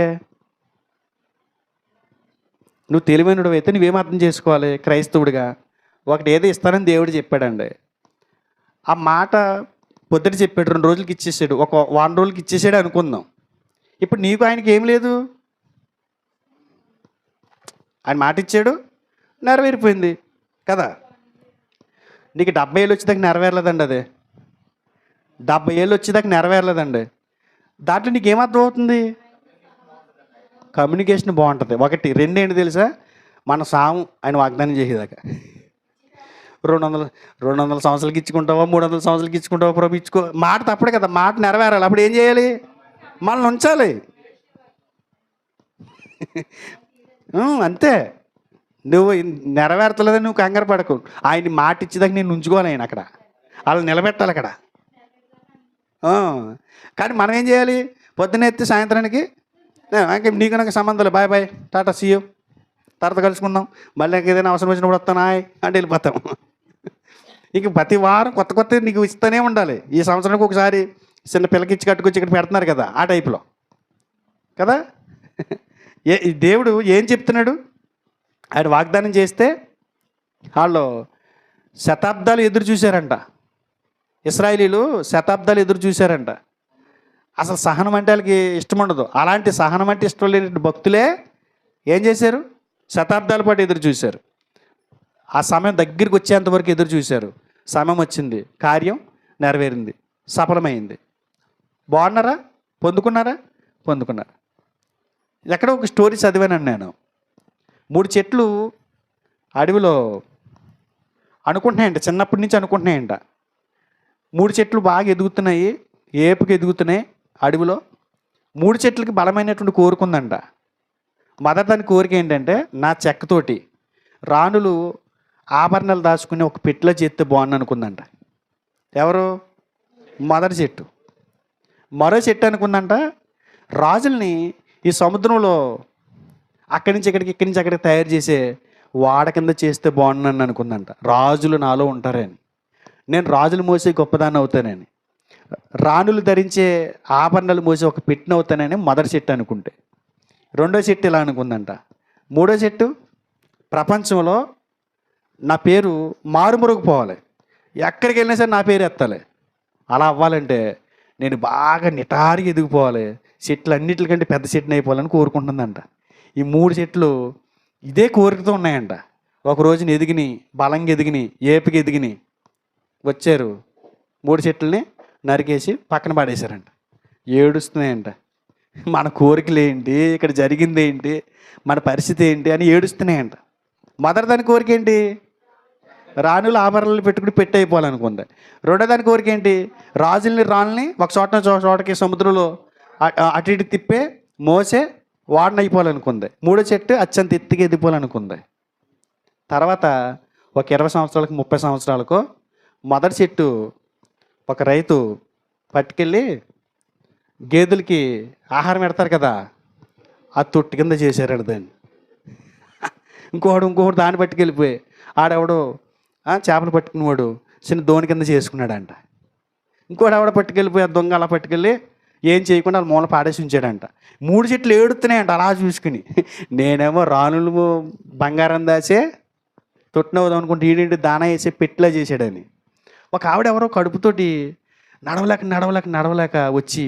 నువ్వు తెలివైనడు అయితే నువ్వేం అర్థం చేసుకోవాలి? క్రైస్తవుడిగా ఒకటి ఏదో ఇస్తానని దేవుడు చెప్పాడండి, ఆ మాట పొద్దుట చెప్పాడు, 2 రోజులకి ఇచ్చేసాడు, ఒక 1 రోజులకి ఇచ్చేసాడు అనుకుందాం. ఇప్పుడు నీకు ఆయనకి ఏం లేదు. ఆయన మాట ఇచ్చాడు, నెరవేరిపోయింది కదా. నీకు 70 ఏళ్ళు వచ్చేదాకా నెరవేరలేదండి. అది 70 ఏళ్ళు వచ్చేదాకా నెరవేరలేదండి. దాంట్లో నీకు ఏమర్థం అవుతుంది? కమ్యూనికేషన్ బాగుంటుంది. 1 2 ఏంటి తెలుసా? మన సాము ఆయన వాగ్దానం చేసేదాకా 200 సంవత్సరాలకి ఇచ్చుకుంటావా, 300 సంవత్సరాలకి ఇచ్చుకుంటావా, ప్రభు ఇచ్చుకో. మాట తప్పడు కదా, మాట నెరవేరాలి. అప్పుడు ఏం చేయాలి? మనల్ని ఉంచాలి. అంతే. నువ్వు నెరవేర్తలేదని నువ్వు కంగారు పడకు. ఆయన మాట ఇచ్చేదాకా నేను ఉంచుకోవాలి. ఆయన అక్కడ అలా నిలబెట్టాలి అక్కడ. కానీ మనం ఏం చేయాలి? పొద్దున్న ఎత్తి సాయంత్రానికి నీకు నాకు సంబంధాలు, బాయ్ బాయ్, టాటా, సీయూ, తర్వాత కలుసుకుందాం, మళ్ళీ నాకు ఏదైనా అవసరం వచ్చినప్పుడు వస్తానాయ్ అంటే వెళ్ళిపోతాం. ఇక ప్రతి వారం కొత్త నీకు ఇస్తూనే ఉండాలి. ఈ సంవత్సరానికి ఒకసారి చిన్న పిల్లకి ఇచ్చి కట్టుకొచ్చి ఇక్కడ పెడుతున్నారు కదా, ఆ టైపులో కదా. దేవుడు ఏం చెప్తున్నాడు? ఆయన వాగ్దానం చేస్తే వాళ్ళు శతాబ్దాలు ఎదురు చూశారంట. ఇశ్రాయేలీలు శతాబ్దాలు ఎదురు చూశారంట. అసలు సహనం అంటే వాళ్ళకి ఇష్టం ఉండదు. అలాంటి సహనం అంటే ఇష్టం లేని భక్తులే ఏం చేశారు? శతాబ్దాల పాటు ఎదురు చూశారు. ఆ సమయం దగ్గరికి వచ్చేంతవరకు ఎదురు చూశారు. సమయం వచ్చింది, కార్యం నెరవేరింది, సఫలమైంది. బాగున్నారా? పొందుకున్నారా? పొందుకున్నారు. ఎక్కడో ఒక స్టోరీ చదివానండి నేను. 3 చెట్లు అడవిలో అనుకుంటున్నాయంట, చిన్నప్పటి నుంచి అనుకుంటున్నాయంట. 3 చెట్లు బాగా ఎదుగుతున్నాయి, ఏపుకి ఎదుగుతున్నాయి అడవిలో. 3 చెట్లకి బలమైనటువంటి కోరుకుందంట. మొదటి కోరిక ఏంటంటే, నా చెక్కతోటి రాణులు ఆభరణాలు దాచుకుని ఒక పెట్టెలో చేస్తే బాగుంది అనుకుందంట. ఎవరు? మొదటి చెట్టు. మరో చెట్టు అనుకుందంట, రాజుల్ని ఈ సముద్రంలో అక్కడి నుంచి ఇక్కడికి, ఇక్కడి నుంచి అక్కడికి తయారు చేసే వాడ కింద చేస్తే బాగున్నాను అనుకుందంట. రాజులు నాలో ఉంటారని, నేను రాజులు మోసే గొప్పదాన్ని అవుతానని, రాణులు ధరించే ఆభరణాలు మోసే ఒక పెట్టిన అవుతానని మొదటి చెట్టు అనుకుంటే. రెండో చెట్టు ఇలా అనుకుందంట. మూడో చెట్టు, ప్రపంచంలో నా పేరు మారుమరుగుపోవాలి, ఎక్కడికి వెళ్ళినా సరే నా పేరు ఎత్తాలి. అలా అవ్వాలంటే నేను బాగా నిటారుగా ఎదిగిపోవాలి, చెట్లు అన్నిటికంటే పెద్ద చెట్టుని అయిపోవాలని కోరుకుంటుందంట. ఈ మూడు చెట్లు ఇదే కోరికతో ఉన్నాయంట. ఒక రోజున ఎదిగిని, బలంగా ఎదిగిని, ఏపికి ఎదిగిని వచ్చారు, మూడు చెట్లని నరికేసి పక్కన పడేశారంట. ఏడుస్తున్నాయంట. మన కోరికలు ఏంటి, ఇక్కడ జరిగింది ఏంటి, మన పరిస్థితి ఏంటి అని ఏడుస్తున్నాయంట. మొదటి దాని కోరిక ఏంటి? రాణులు ఆభరణాలు పెట్టుకుని పెట్టి అయిపోవాలనుకుంది. రెండో దాని కోరిక ఏంటి? రాజుల్ని రాళ్ళని ఒక చోటకి సముద్రంలో అటు ఇటు తిప్పే మోసే వాడిని అయిపోవాలనుకుంది. మూడో చెట్టు అత్యంత ఎత్తుగా ఎదిగిపోవాలనుకుంది. తర్వాత ఒక 20 సంవత్సరాలకు 30 సంవత్సరాలకు మొదటి చెట్టు ఒక రైతు పట్టుకెళ్ళి గేదెలకి ఆహారం పెడతారు కదా, ఆ తొట్టి కింద చేశారు దాన్ని. ఇంకొకడు దాన్ని పట్టుకెళ్ళిపోయి ఆడెవడు చేపలు పట్టుకునేవాడు చిన్న దోణి కింద చేసుకున్నాడంట. ఇంకోటి ఆవిడ పట్టుకెళ్ళిపోయి ఆ దొంగ అలా పట్టుకెళ్ళి ఏం చేయకుండా వాళ్ళ మూల పాడేసి ఉంచాడంట. మూడు చెట్లు ఏడుతున్నాయంట అలా చూసుకుని. నేనేమో రాణులు బంగారం దాచే తొట్టినవుదాం అనుకుంటే ఈడేంటి దానా వేసే పెట్టిలా చేశాడని. ఒక ఆవిడ ఎవరో కడుపుతోటి నడవలేక వచ్చి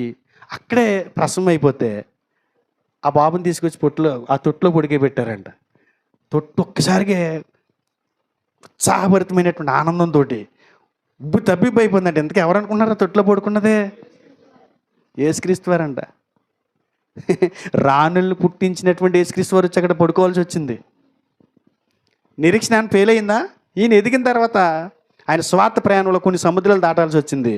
అక్కడే ప్రసవం అయిపోతే ఆ బాబుని తీసుకొచ్చి ఆ తొట్టులో పొడికే పెట్టారంట. తొట్టు ఒక్కసారిగా ఉత్సాహభరితమైనటువంటి ఆనందంతో తబ్బిబ్బైపోయిందంట. ఎందుకు ఎవరు అనుకున్నారా తొట్టులో పడుకున్నదే? యేసుక్రీస్తు వారంట. రాణుల్ని పుట్టించినటువంటి యేసుక్రీస్తు వారు వచ్చి అక్కడ పడుకోవాల్సి వచ్చింది. నిరీక్షణ ఫెయిల్ అయిందా? ఈయన ఎదిగిన తర్వాత ఆయన స్వార్థ ప్రయాణంలో కొన్ని సముద్రాలు దాటాల్సి వచ్చింది.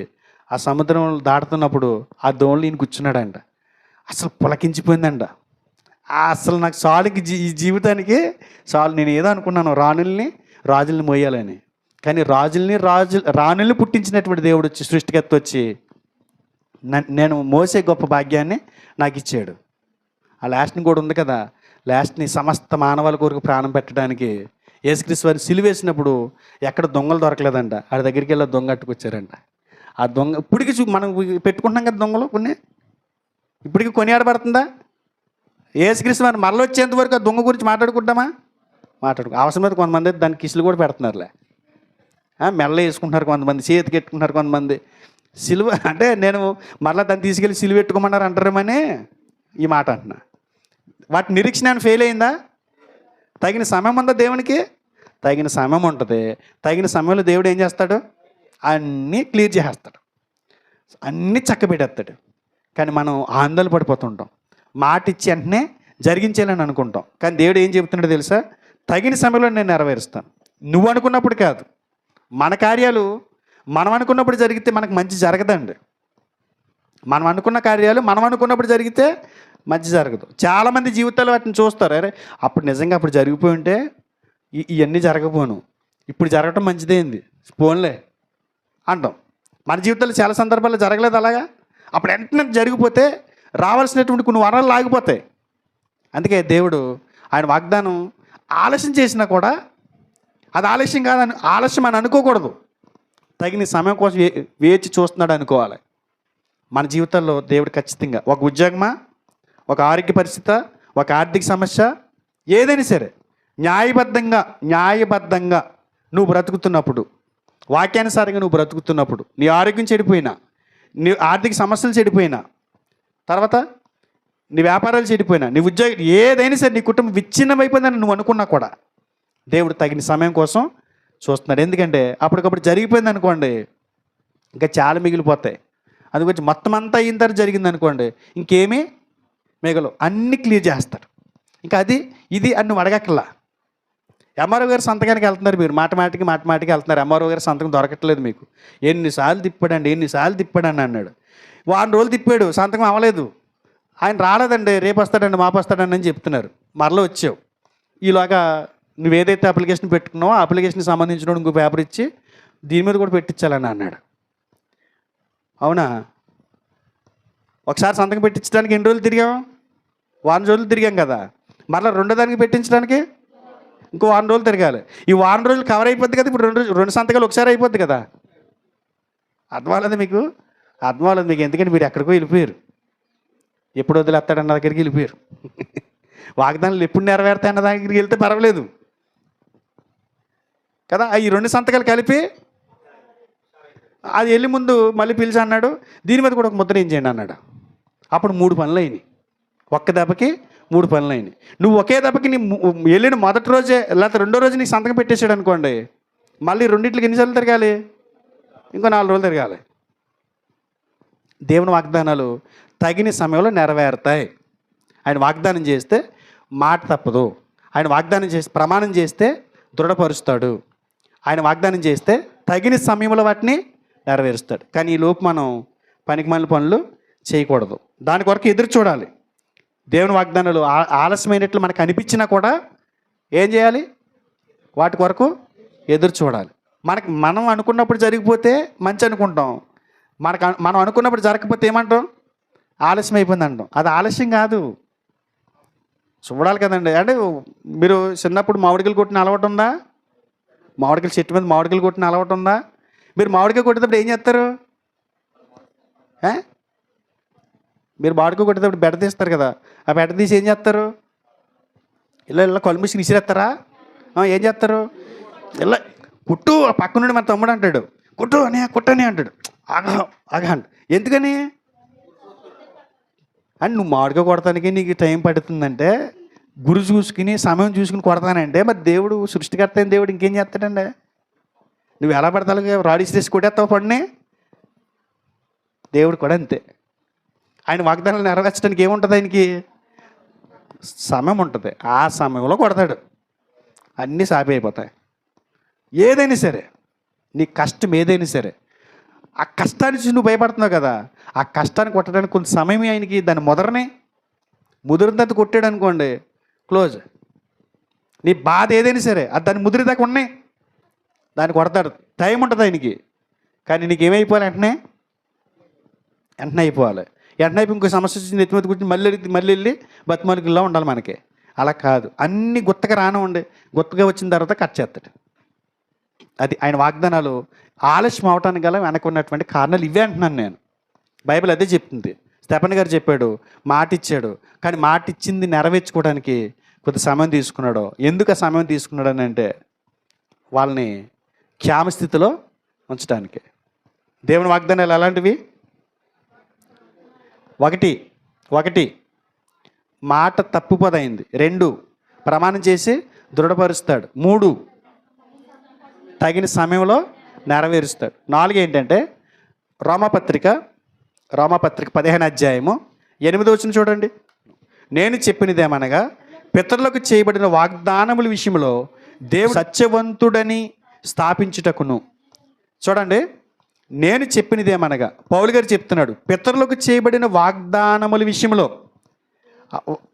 ఆ సముద్రం దాటుతున్నప్పుడు ఆ దోణిలో ఈయన కూర్చున్నాడంట. అసలు పులకించిపోయిందంట. అసలు నాకు చాలుకి ఈ జీవితానికి చాలు. నేను ఏదో అనుకున్నాను రాజుల్ని మోయాలని, కానీ రాణుల్ని పుట్టించినటువంటి దేవుడు వచ్చి, సృష్టికర్త వచ్చి నేను మోసే గొప్ప భాగ్యాన్ని నాకు ఇచ్చాడు. ఆ లాస్ట్ని కూడా ఉంది కదా, లాస్ట్ని సమస్త మానవాళి కొరకు ప్రాణం పెట్టడానికి యేసుక్రీస్తు వారిని సిలువేసినప్పుడు ఎక్కడ దొంగలు దొరకలేదంట. ఆడ దగ్గరికి వెళ్ళి దొంగ అట్టుకొచ్చారంట. ఆ దొంగ ఇప్పటికీ మనం పెట్టుకుంటున్నాం కదా దొంగలు కొన్ని, ఇప్పటికీ కొనియాడబడుతుందా? యేసుక్రీస్తు వారిని మరల వచ్చేంత వరకు ఆ దొంగ గురించి మాట్లాడుకుంటామా? అవసరమైతే కొంతమంది దాని కిసులు కూడా పెడుతున్నారులే. మెల్ల వేసుకుంటున్నారు కొంతమంది, చేతికి ఎట్టుకుంటున్నారు కొంతమంది. సిలువ అంటే నేను మరలా దాన్ని తీసుకెళ్ళి సిలువ పెట్టుకోమన్నారు అంటారేమని ఈ మాట అంటున్నా. వాటి నిరీక్షణ ఫెయిల్ అయిందా? తగిన సమయం ఉందా దేవునికి? తగిన సమయం ఉంటుంది. తగిన సమయంలో దేవుడు ఏం చేస్తాడు? అన్నీ క్లియర్ చేసేస్తాడు, అన్నీ చక్కబెట్టేస్తాడు. కానీ మనం ఆందోళన పడిపోతుంటాం, మాట ఇచ్చి వెంటనే జరిగించాలని అనుకుంటాం. కానీ దేవుడు ఏం చెబుతున్నాడో తెలుసా? తగిన సమయంలో నేను నెరవేరుస్తాను. నువ్వు అనుకున్నప్పుడు కాదు. మన కార్యాలు మనం అనుకున్నప్పుడు జరిగితే మనకు మంచి జరగదండి. మనం అనుకున్న కార్యాలు మనం అనుకున్నప్పుడు జరిగితే మంచి జరగదు. చాలామంది జీవితాలు వాటిని చూస్తారు, అరే అప్పుడు నిజంగా అప్పుడు జరిగిపోయి ఉంటే ఇవన్నీ జరగపోను, ఇప్పుడు జరగటం మంచిదేంది పోన్లే అంటాం. మన జీవితంలో చాలా సందర్భాల్లో జరగలేదు అలాగా. అప్పుడు వెంటనే జరిగిపోతే రావాల్సినటువంటి కొన్ని వరాలు ఆగిపోతాయి. అందుకే దేవుడు ఆయన వాగ్దానం ఆలస్యం చేసినా కూడా అది ఆలస్యం కాదని, ఆలస్యం అని అనుకోకూడదు. తగిన సమయం కోసం వేచి చూస్తున్నాడు అనుకోవాలి. మన జీవితంలో దేవుడు ఖచ్చితంగా ఒక ఉద్యోగమా, ఒక ఆరోగ్య పరిస్థితి, ఒక ఆర్థిక సమస్య, ఏదైనా సరే న్యాయబద్ధంగా నువ్వు బ్రతుకుతున్నప్పుడు, వాక్యానుసారంగా నువ్వు బ్రతుకుతున్నప్పుడు, నీ ఆరోగ్యం చెడిపోయినా, నీ ఆర్థిక సమస్యలు చెడిపోయినా, తర్వాత నీ వ్యాపారాలు చెడిపోయినా, నీ ఉద్యోగం ఏదైనా సరే, నీ కుటుంబం విచ్ఛిన్నమైపోయిందని నువ్వు అనుకున్నా కూడా దేవుడు తగిన సమయం కోసం చూస్తున్నాడు. ఎందుకంటే అప్పటికప్పుడు జరిగిపోయింది అనుకోండి, ఇంకా చాలా మిగిలిపోతాయి. అందుకొచ్చి మొత్తం అంతా అయిన తర్వాత జరిగింది అనుకోండి, ఇంకేమీ మిగలవు, అన్నీ క్లియర్ చేస్తాడు. ఇంకా అది ఇది అని నువ్వు అడగక్కర్లా. ఎంఆర్ఓ గారు సంతకానికి వెళ్తున్నారు, మీరు మాటమాటికి వెళ్తున్నారు, ఎంఆర్ఓ గారు సంతకం దొరకట్లేదు మీకు. ఎన్నిసార్లు తిప్పాడండి అన్నాడు. వారం రోజులు తిప్పాడు, సంతకం అవ్వలేదు. ఆయన రాలేదండి, రేపు వస్తాడండి, మాపు వస్తాడండి అని చెప్తున్నారు. మరలా వచ్చావు. ఈలోగా నువ్వు ఏదైతే అప్లికేషన్ పెట్టుకున్నావో ఆ అప్లికేషన్కి సంబంధించిన ఇంకో పేపర్ ఇచ్చి దీని మీద కూడా పెట్టించాలని అన్నాడు. అవునా? ఒకసారి సంతకం పెట్టించడానికి ఎన్ని రోజులు తిరిగాం? వారం రోజులు తిరిగాం కదా. మరలా రెండో దానికి పెట్టించడానికి ఇంకో వారం రోజులు తిరగాలి. ఈ వారం రోజులు కవర్ అయిపోద్ది కదా. ఇప్పుడు రెండు సంతకాలు ఒకసారి అయిపోద్ది కదా. అర్థం అవ్వలేదు మీకు? ఎందుకంటే మీరు ఎక్కడికో వెళ్ళిపోయారు. ఎప్పుడు వదిలేస్తాడన్న దగ్గరికి వెళ్ళిపోయారు. వాగ్దానాలు ఎప్పుడు నెరవేరుతాయి అన్న దగ్గరికి వెళ్తే పర్వాలేదు కదా. ఈ 2 సంతకాలు కలిపి అది వెళ్ళి ముందు మళ్ళీ పిలిచి అన్నాడు, దీని మీద కూడా ఒక ముద్ర ఏం చేయండి అన్నాడు. అప్పుడు 3 పనులు అయినాయి. ఒక్క దెబ్బకి 3 పనులు అయినాయి. నువ్వు ఒకే దెబ్బకి నీ వెళ్ళిన మొదటి రోజే లేకపోతే రెండో రోజు నీకు సంతకం పెట్టేసాడు అనుకోండి, మళ్ళీ రెండింటికి ఎన్నిసార్లు తిరగాలి? ఇంకో 4 రోజులు తిరగాలి. దేవుని వాగ్దానాలు తగిన సమయంలో నెరవేరుతాయి. ఆయన వాగ్దానం చేస్తే మాట తప్పదు. ఆయన వాగ్దానం చేసి ప్రమాణం చేస్తే దృఢపరుస్తాడు. ఆయన వాగ్దానం చేస్తే తగిన సమయంలో వాటిని నెరవేరుస్తాడు. కానీ ఈ లోపు మనం పనికిమాలిన పనులు చేయకూడదు. దాని కొరకు ఎదురు చూడాలి. దేవుని వాగ్దానాలు ఆలస్యమైనట్లు మనకు అనిపించినా కూడా ఏం చేయాలి? వాటి కొరకు ఎదురు చూడాలి. మనం అనుకున్నప్పుడు జరిగిపోతే మంచి అనుకుంటాం. మనం అనుకున్నప్పుడు జరగకపోతే ఏమంటాం? ఆలస్యం అయిపోయింది అంటాం. అది ఆలస్యం కాదు, చూడాలి కదండి. అంటే మీరు చిన్నప్పుడు మామిడికాయలు కొట్టిన అలవాటు ఉందా? మామిడికాయలు చెట్టు మీద మామిడికాయలు కొట్టిన అలవాటు ఉందా? మీరు మామిడికాయ కొట్టేటప్పుడు ఏం చేస్తారు? మీరు మామిడికాయ కొట్టేటప్పుడు బెడ తీస్తారు కదా, ఆ బెడ తీసి ఏం చేస్తారు? ఇలా కళ్ళు మూసి విసిరేస్తారా? ఏం చేస్తారు? ఇలా కుట్టు. ఆ పక్క నుండి మన తమ్ముడు అంటాడు, కుట్టు అని కుట్టని అంటాడు. ఆగా ఎందుకని? అని నువ్వు మామిడికాయ కొడతానికి నీకు టైం పడుతుందంటే, గురి చూసుకుని సమయం చూసుకుని కొడతానంటే, మరి దేవుడు సృష్టికర్త అయిన దేవుడు ఇంకేం చేస్తాడండి? నువ్వు ఎలా పడతావు? రాడీస్ చేసి కొట్టేస్తావు పడిని. దేవుడు కూడా అంతే. ఆయన వాగ్దానాలు నెరవేర్చడానికి ఏముంటుంది? ఆయనకి సమయం ఉంటుంది. ఆ సమయంలో కొడతాడు. అన్నీ సాపి అయిపోతాయి. ఏదైనా సరే, నీ కష్టం ఏదైనా సరే, ఆ కష్టాన్ని చూసి నువ్వు భయపడుతున్నావు కదా, ఆ కష్టాన్ని కొట్టడానికి కొంత సమయం ఆయనకి దాన్ని ముదిరినంత కొట్టాడు అనుకోండి, క్లోజ్. నీ బాధ ఏదైనా సరే అది దాన్ని ముదిరి దాకా ఉన్నాయి, దాన్ని కొడతాడు. టైం ఉంటుంది ఆయనకి. కానీ నీకు ఏమైపోవాలి? వెంటనే అయిపోవాలి. వెంటనే అయిపోయి ఇంకో సమస్య వచ్చి నెత్తి మీద కూర్చొని మళ్ళీ వెళ్ళి బతిమాలికల్లో ఉండాలి మనకి. అలా కాదు. అన్నీ గుత్తగా రానివ్వండి, గుత్తగా వచ్చిన తర్వాత కట్ చేస్తాడు. అది ఆయన వాగ్దానాలు ఆలస్యం అవటానికి గల వెనక ఉన్నటువంటి కారణాలు ఇవే అంటున్నాను నేను. బైబిల్ అదే చెప్తుంది. స్టెఫెన్ గారు చెప్పాడు, మాట ఇచ్చాడు, కానీ మాట ఇచ్చింది నెరవేర్చుకోవడానికి కొద్ది సమయం తీసుకున్నాడు. ఎందుకు ఆ సమయం తీసుకున్నాడు అని అంటే, వాళ్ళని క్షేమ స్థితిలో ఉంచడానికి. దేవుని వాగ్దానాలు ఎలాంటివి? ఒకటి మాట తప్పుపదైంది. 2 ప్రమాణం చేసి దృఢపరుస్తాడు. 3 తగిన సమయంలో నెరవేరుస్తాడు. 4 ఏంటంటే రోమాపత్రిక 15 అధ్యాయము 8వ వచనం చూడండి. నేను చెప్పినదేమనగా, పితరులకు చేయబడిన వాగ్దానముల విషయంలో దేవుడు సత్యవంతుడని స్థాపించుటకును. చూడండి, నేను చెప్పినదేమనగా పౌలు గారు చెప్తున్నాడు, పితరులకు చేయబడిన వాగ్దానముల విషయంలో,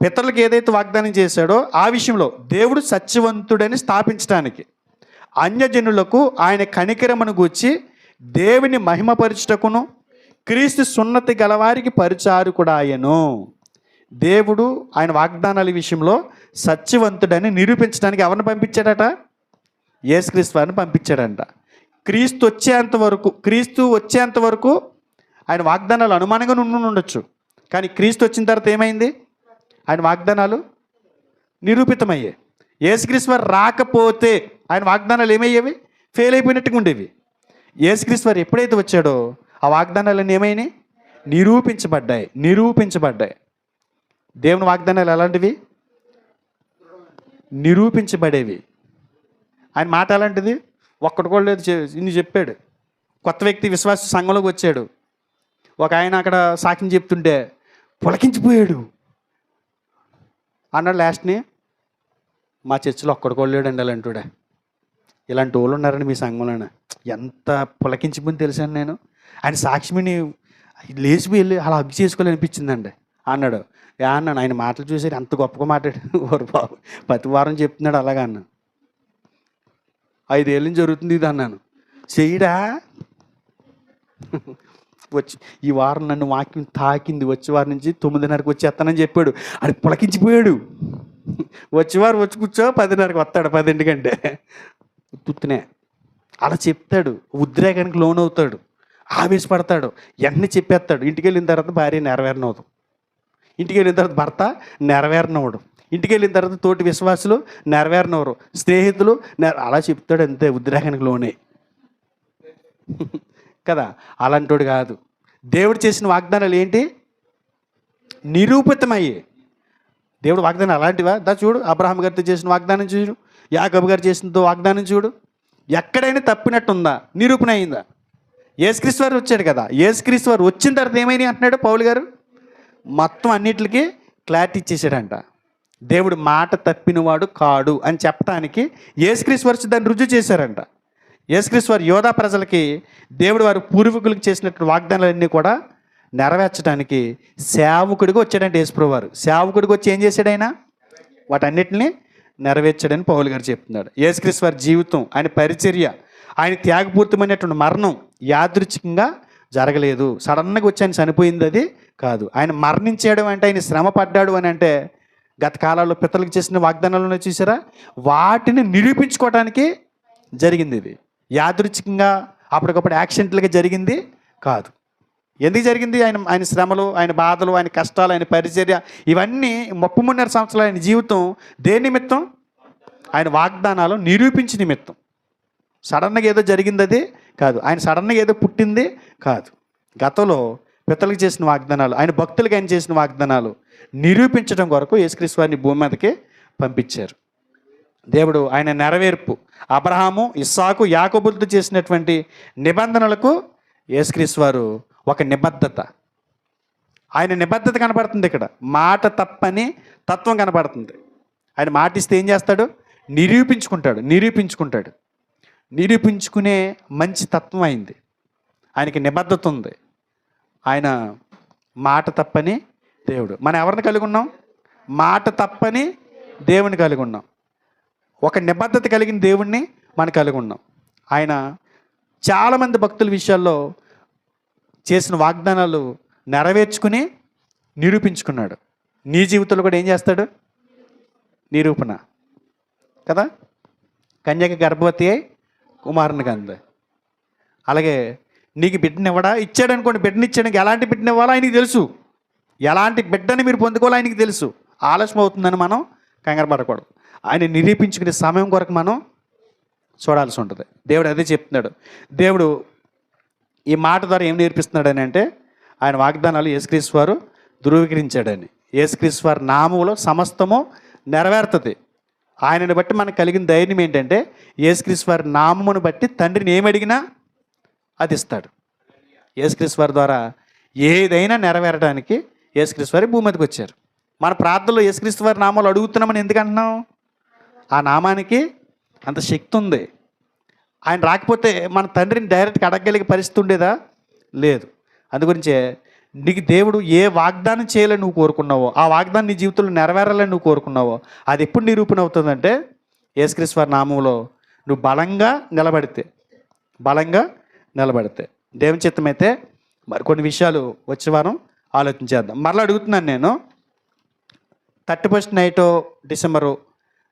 పితరులకు ఏదైతే వాగ్దానం చేశాడో ఆ విషయంలో దేవుడు సత్యవంతుడని స్థాపించడానికి, అన్యజనులకు ఆయన కనికరమును గూర్చి దేవుని మహిమపరచుటకును క్రీస్తు సున్నతి గలవారికి పరిచారకుడు ఆయను. దేవుడు ఆయన వాగ్దానాల విషయంలో సత్యవంతుడని నిరూపించడానికి ఎవరిని పంపించాడట? యేసుక్రీస్తు వారిని పంపించాడంట. క్రీస్తు వచ్చేంత వరకు ఆయన వాగ్దానాలు అనుమానంగా ఉండొచ్చు. కానీ క్రీస్తు వచ్చిన తర్వాత ఏమైంది? ఆయన వాగ్దానాలు నిరూపితమయ్యాయి. యేసుక్రీస్తు వారు రాకపోతే ఆయన వాగ్దానాలు ఏమయ్యేవి? ఫెయిల్ అయిపోయినట్టుగా ఉండేవి. యేసుక్రీస్తు వారు ఎప్పుడైతే వచ్చాడో ఆ వాగ్దానాలన్నీ ఏమైనాయి? నిరూపించబడ్డాయి. దేవుని వాగ్దానాలు ఎలాంటివి? నిరూపించబడేవి. ఆయన మాట ఎలాంటిది? ఒక్కటి కూడా లేదు. ఇన్ని చెప్పాడు. కొత్త వ్యక్తి విశ్వాస సంఘంలోకి వచ్చాడు. ఒక ఆయన అక్కడ సాక్ష్యం చెప్తుంటే పులకించిపోయాడు. అన్నాడు లాస్ట్ని, మా చర్చిలో ఒక్కడు కూడా లేడండి అలాంటివాడే. ఇలాంటి వాళ్ళు ఉన్నారని మీ సంఘంలోనే. ఎంత పులకించిపోయింది తెలుసాను నేను. ఆయన సాక్ష్యమని లేచిపోయి వెళ్ళి అలా హగ్ చేసుకోవాలనిపించిందండి అన్నాడు. అన్నాను, ఆయన మాటలు చూసి అంత గొప్పగా మాట్లాడాడు. ఓరు బాబు, ప్రతి వారం చెప్తున్నాడు అలాగా అన్న. 5 ఏళ్ళ నుంచి జరుగుతుంది ఇది అన్నాను. చెయ్యడా వచ్చి ఈ వారం నన్ను వాక్యం తాకింది. వచ్చే వారం నుంచి 9:30కి వచ్చేస్తానని చెప్పాడు. అది పులకించిపోయాడు. వచ్చేవారు వచ్చి కూర్చో 10:30కి వస్తాడు, 10 కంటే తుత్తునే అలా చెప్తాడు. ఉద్రేకానికి లోనవుతాడు, ఆవేశపడతాడు, వెంటనే చెప్పేస్తాడు. ఇంటికి వెళ్ళిన తర్వాత భార్య నెరవేరనవదు, ఇంటికి వెళ్ళిన తర్వాత భర్త నెరవేరనవడు, ఇంటికి వెళ్ళిన తర్వాత తోటి విశ్వాసులు నెరవేరనవరు, స్నేహితులు అలా చెప్తాడు అంతే, ఉద్రేకానికి లోనే కదా. అలాంటోడు కాదు. దేవుడు చేసిన వాగ్దానాలు ఏంటి? నిరూపితమయ్యే. దేవుడు వాగ్దానం అలాంటివా? చూడు, అబ్రహాం గారితో చేసిన వాగ్దానం చూడు, యాకోబు గారు చేసిన వాగ్దానం చూడు, ఎక్కడైనా తప్పినట్టుందా? నిరూపణ అయిందా? యేసుక్రీస్తు వారు వచ్చాడు కదా, యేసుక్రీస్తు వారు వచ్చిన తర్వాత ఏమైనా అంటున్నాడు పౌలు గారు? మొత్తం అన్నిటికీ క్లారిటీ ఇచ్చేసాడంట. దేవుడు మాట తప్పినవాడు కాడు అని చెప్పడానికి యేసుక్రీస్తు వారు దాన్ని రుజువు చేశారంట. యేసుక్రీస్తు వారు యోధా ప్రజలకి దేవుడు వారు పూర్వీకులకు చేసినట్టు వాగ్దానాలన్నీ కూడా నెరవేర్చడానికి సేవకుడిగా వచ్చాడంటే యేసుప్రభువు వారు. సేవకుడిగా వచ్చి ఏం చేశాడు ఆయన? వాటన్నిటిని నెరవేర్చాడని పౌలు గారు చెప్తున్నాడు. యేసుక్రీస్తు వారి జీవితం, ఆయన పరిచర్య, ఆయన త్యాగపూర్తమైనటువంటి మరణం యాదృచ్ఛికంగా జరగలేదు. సడన్గా వచ్చి ఆయన చనిపోయింది అది కాదు. ఆయన మరణించాడు అంటే, ఆయన శ్రమ పడ్డాడు అని అంటే, గత కాలాల్లో పితలకు చేసిన వాగ్దానాలను చూసారా, వాటిని నిరూపించుకోవడానికి జరిగింది. ఇది యాదృచ్ఛికంగా అప్పటికప్పుడు యాక్సిడెంట్లుగా జరిగింది కాదు. ఎందుకు జరిగింది? ఆయన శ్రమలు, ఆయన బాధలు, ఆయన కష్టాలు, ఆయన పరిచర్య, ఇవన్నీ 33 సంవత్సరాలు ఆయన జీవితం దేని నిమిత్తం? ఆయన వాగ్దానాలు నిరూపించి నిమిత్తం. సడన్గా ఏదో జరిగింది అది కాదు. ఆయన సడన్గా ఏదో పుట్టింది కాదు. గతంలో పితలకు చేసిన వాగ్దానాలు, ఆయన భక్తులకు ఆయన చేసిన వాగ్దానాలు నిరూపించడం కొరకు యేసుక్రీస్తు వారిని భూమి మీదకి పంపించారు. దేవుడు ఆయన నెరవేర్పు, అబ్రహాము, ఇస్సాకు, యాకోబులతో చేసినటువంటి నిబంధనలకు యేసుక్రీస్తు వారు ఒక నిబద్ధత, ఆయన నిబద్ధత కనపడుతుంది ఇక్కడ. మాట తప్పని తత్వం కనపడుతుంది. ఆయన మాట ఇస్తే ఏం చేస్తాడు? నిరూపించుకుంటాడు. నిరూపించుకునే మంచి తత్వం అయింది. ఆయనకి నిబద్ధత ఉంది. ఆయన మాట తప్పని దేవుడు. మనం ఎవరిని కలిగి ఉన్నాం? మాట తప్పని దేవుని కలిగి ఉన్నాం. ఒక నిబద్ధత కలిగిన దేవుణ్ణి మనం కలిగి ఉన్నాం. ఆయన చాలామంది భక్తుల విషయాల్లో చేసిన వాగ్దానాలు నెరవేర్చుకుని నిరూపించుకున్నాడు. నీ జీవితంలో కూడా ఏం చేస్తాడు? నిరూపణ కదా. కన్యక గర్భవతి అయి కుమారునికి అంది. అలాగే నీకు బిడ్డనివ్వడా? ఇచ్చాడు అనుకోండి, బిడ్డనిచ్చాడానికి ఎలాంటి బిడ్డనివ్వాలో ఆయనకి తెలుసు. ఎలాంటి బిడ్డని మీరు పొందుకోవాలో ఆయనకి తెలుసు. ఆలస్యం అవుతుందని మనం కంగారు పడకూడదు. ఆయన నిరూపించుకునే సమయం కొరకు మనం చూడాల్సి ఉంటుంది. దేవుడు అదే చెప్తున్నాడు. దేవుడు ఈ మాట ద్వారా ఏం నేర్పిస్తున్నాడని అంటే, ఆయన వాగ్దానాలు యేసుక్రీస్తు వారు ధృవీకరించాడని. యేసుక్రీస్తు వారి నామములో సమస్తము నెరవేరుతుంది. ఆయనను బట్టి మనకు కలిగిన ధైర్యం ఏంటంటే, యేసుక్రీస్తు వారి నామమును బట్టి తండ్రిని ఏమడిగినా అది ఇస్తాడు. యేసుక్రీస్తు వారి ద్వారా ఏదైనా నెరవేరడానికి యేసుక్రీస్తు వారి భూమి మీదకి వచ్చారు. మన ప్రార్థనలో యేసుక్రీస్తు వారి నామాలు అడుగుతున్నామని ఎందుకు అంటున్నాం? ఆ నామానికి అంత శక్తి ఉంది. ఆయన రాకపోతే మన తండ్రిని డైరెక్ట్గా అడగగలిగే పరిస్థితి ఉండేదా? లేదు. అందుగురించే నీకు దేవుడు ఏ వాగ్దానం చేయాలని నువ్వు కోరుకున్నావో, ఆ వాగ్దానం నీ జీవితంలో నెరవేరాలని నువ్వు కోరుకున్నావో, అది ఎప్పుడు నిరూపణ అవుతుందంటే, యేసుక్రీస్తు వారి నామంలో నువ్వు బలంగా నిలబడితే. దేవుని చిత్తమైతే మరికొన్ని విషయాలు వచ్చే వారం ఆలోచించేద్దాం. మరలా అడుగుతున్నాను నేను, 31 నైటో డిసెంబరు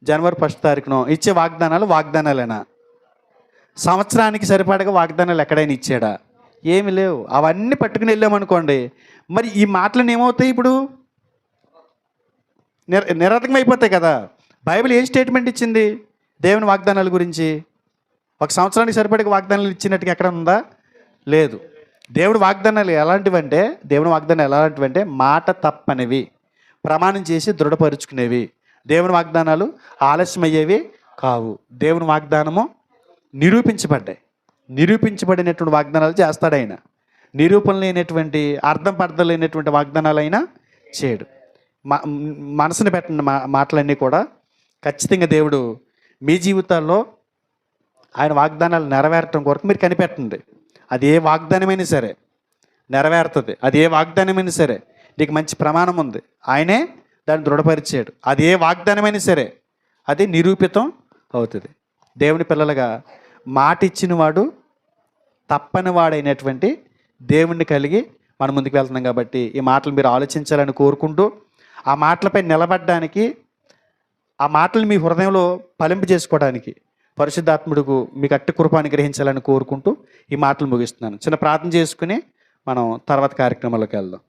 జనవరి 1 తారీఖునో ఇచ్చే వాగ్దానాలేనా? సంవత్సరానికి సరిపడగా వాగ్దానాలు ఎక్కడైనా ఇచ్చాడా? ఏమి లేవు. అవన్నీ పట్టుకుని వెళ్ళామనుకోండి, మరి ఈ మాటలను ఏమవుతాయి? ఇప్పుడు నిరర్థకం అయిపోతాయి కదా. బైబిల్ ఏం స్టేట్మెంట్ ఇచ్చింది దేవుని వాగ్దానాల గురించి? ఒక సంవత్సరానికి సరిపడగా వాగ్దానాలు ఇచ్చినట్టుగా ఎక్కడ ఉందా? లేదు. దేవుని వాగ్దానాలు ఎలాంటివంటే మాట తప్పనివి, ప్రమాణం చేసి దృఢపరుచుకునేవి. దేవుని వాగ్దానాలు ఆలస్యమయ్యేవి కావు. దేవుని వాగ్దానము నిరూపించబడినటువంటి వాగ్దానాలు చేస్తాడు ఆయన. నిరూపణ లేనటువంటి, అర్థం పర్థం లేనటువంటి వాగ్దానాలు అయినా చేయడు. మనసుని పెట్టిన మాటలన్నీ కూడా ఖచ్చితంగా దేవుడు మీ జీవితాల్లో ఆయన వాగ్దానాలు నెరవేరటం కొరకు మీరు కనిపెట్టండి. అది ఏ వాగ్దానమైనా సరే నెరవేరుతుంది. అది ఏ వాగ్దానమైనా సరే నీకు మంచి ప్రమాణం ఉంది, ఆయనే దాన్ని దృఢపరిచాడు. అది ఏ వాగ్దానమైనా సరే అది నిరూపితం అవుతుంది. దేవుని పిల్లలుగా మాట ఇచ్చిన వాడు తప్పని వాడైనటువంటి దేవుణ్ణి కలిగి మనం ముందుకు వెళ్తున్నాం. కాబట్టి ఈ మాటలు మీరు ఆలోచించాలని కోరుకుంటూ, ఆ మాటలపై నిలబడడానికి, ఆ మాటలు మీ హృదయంలో ఫలింపు చేసుకోవడానికి పరిశుద్ధాత్ముడుకు మీకు అట్టి కృప అనుగ్రహించాలని కోరుకుంటూ ఈ మాటలు ముగిస్తున్నాను. చిన్న ప్రార్థన చేసుకుని మనం తర్వాత కార్యక్రమాల్లోకి వెళ్దాం.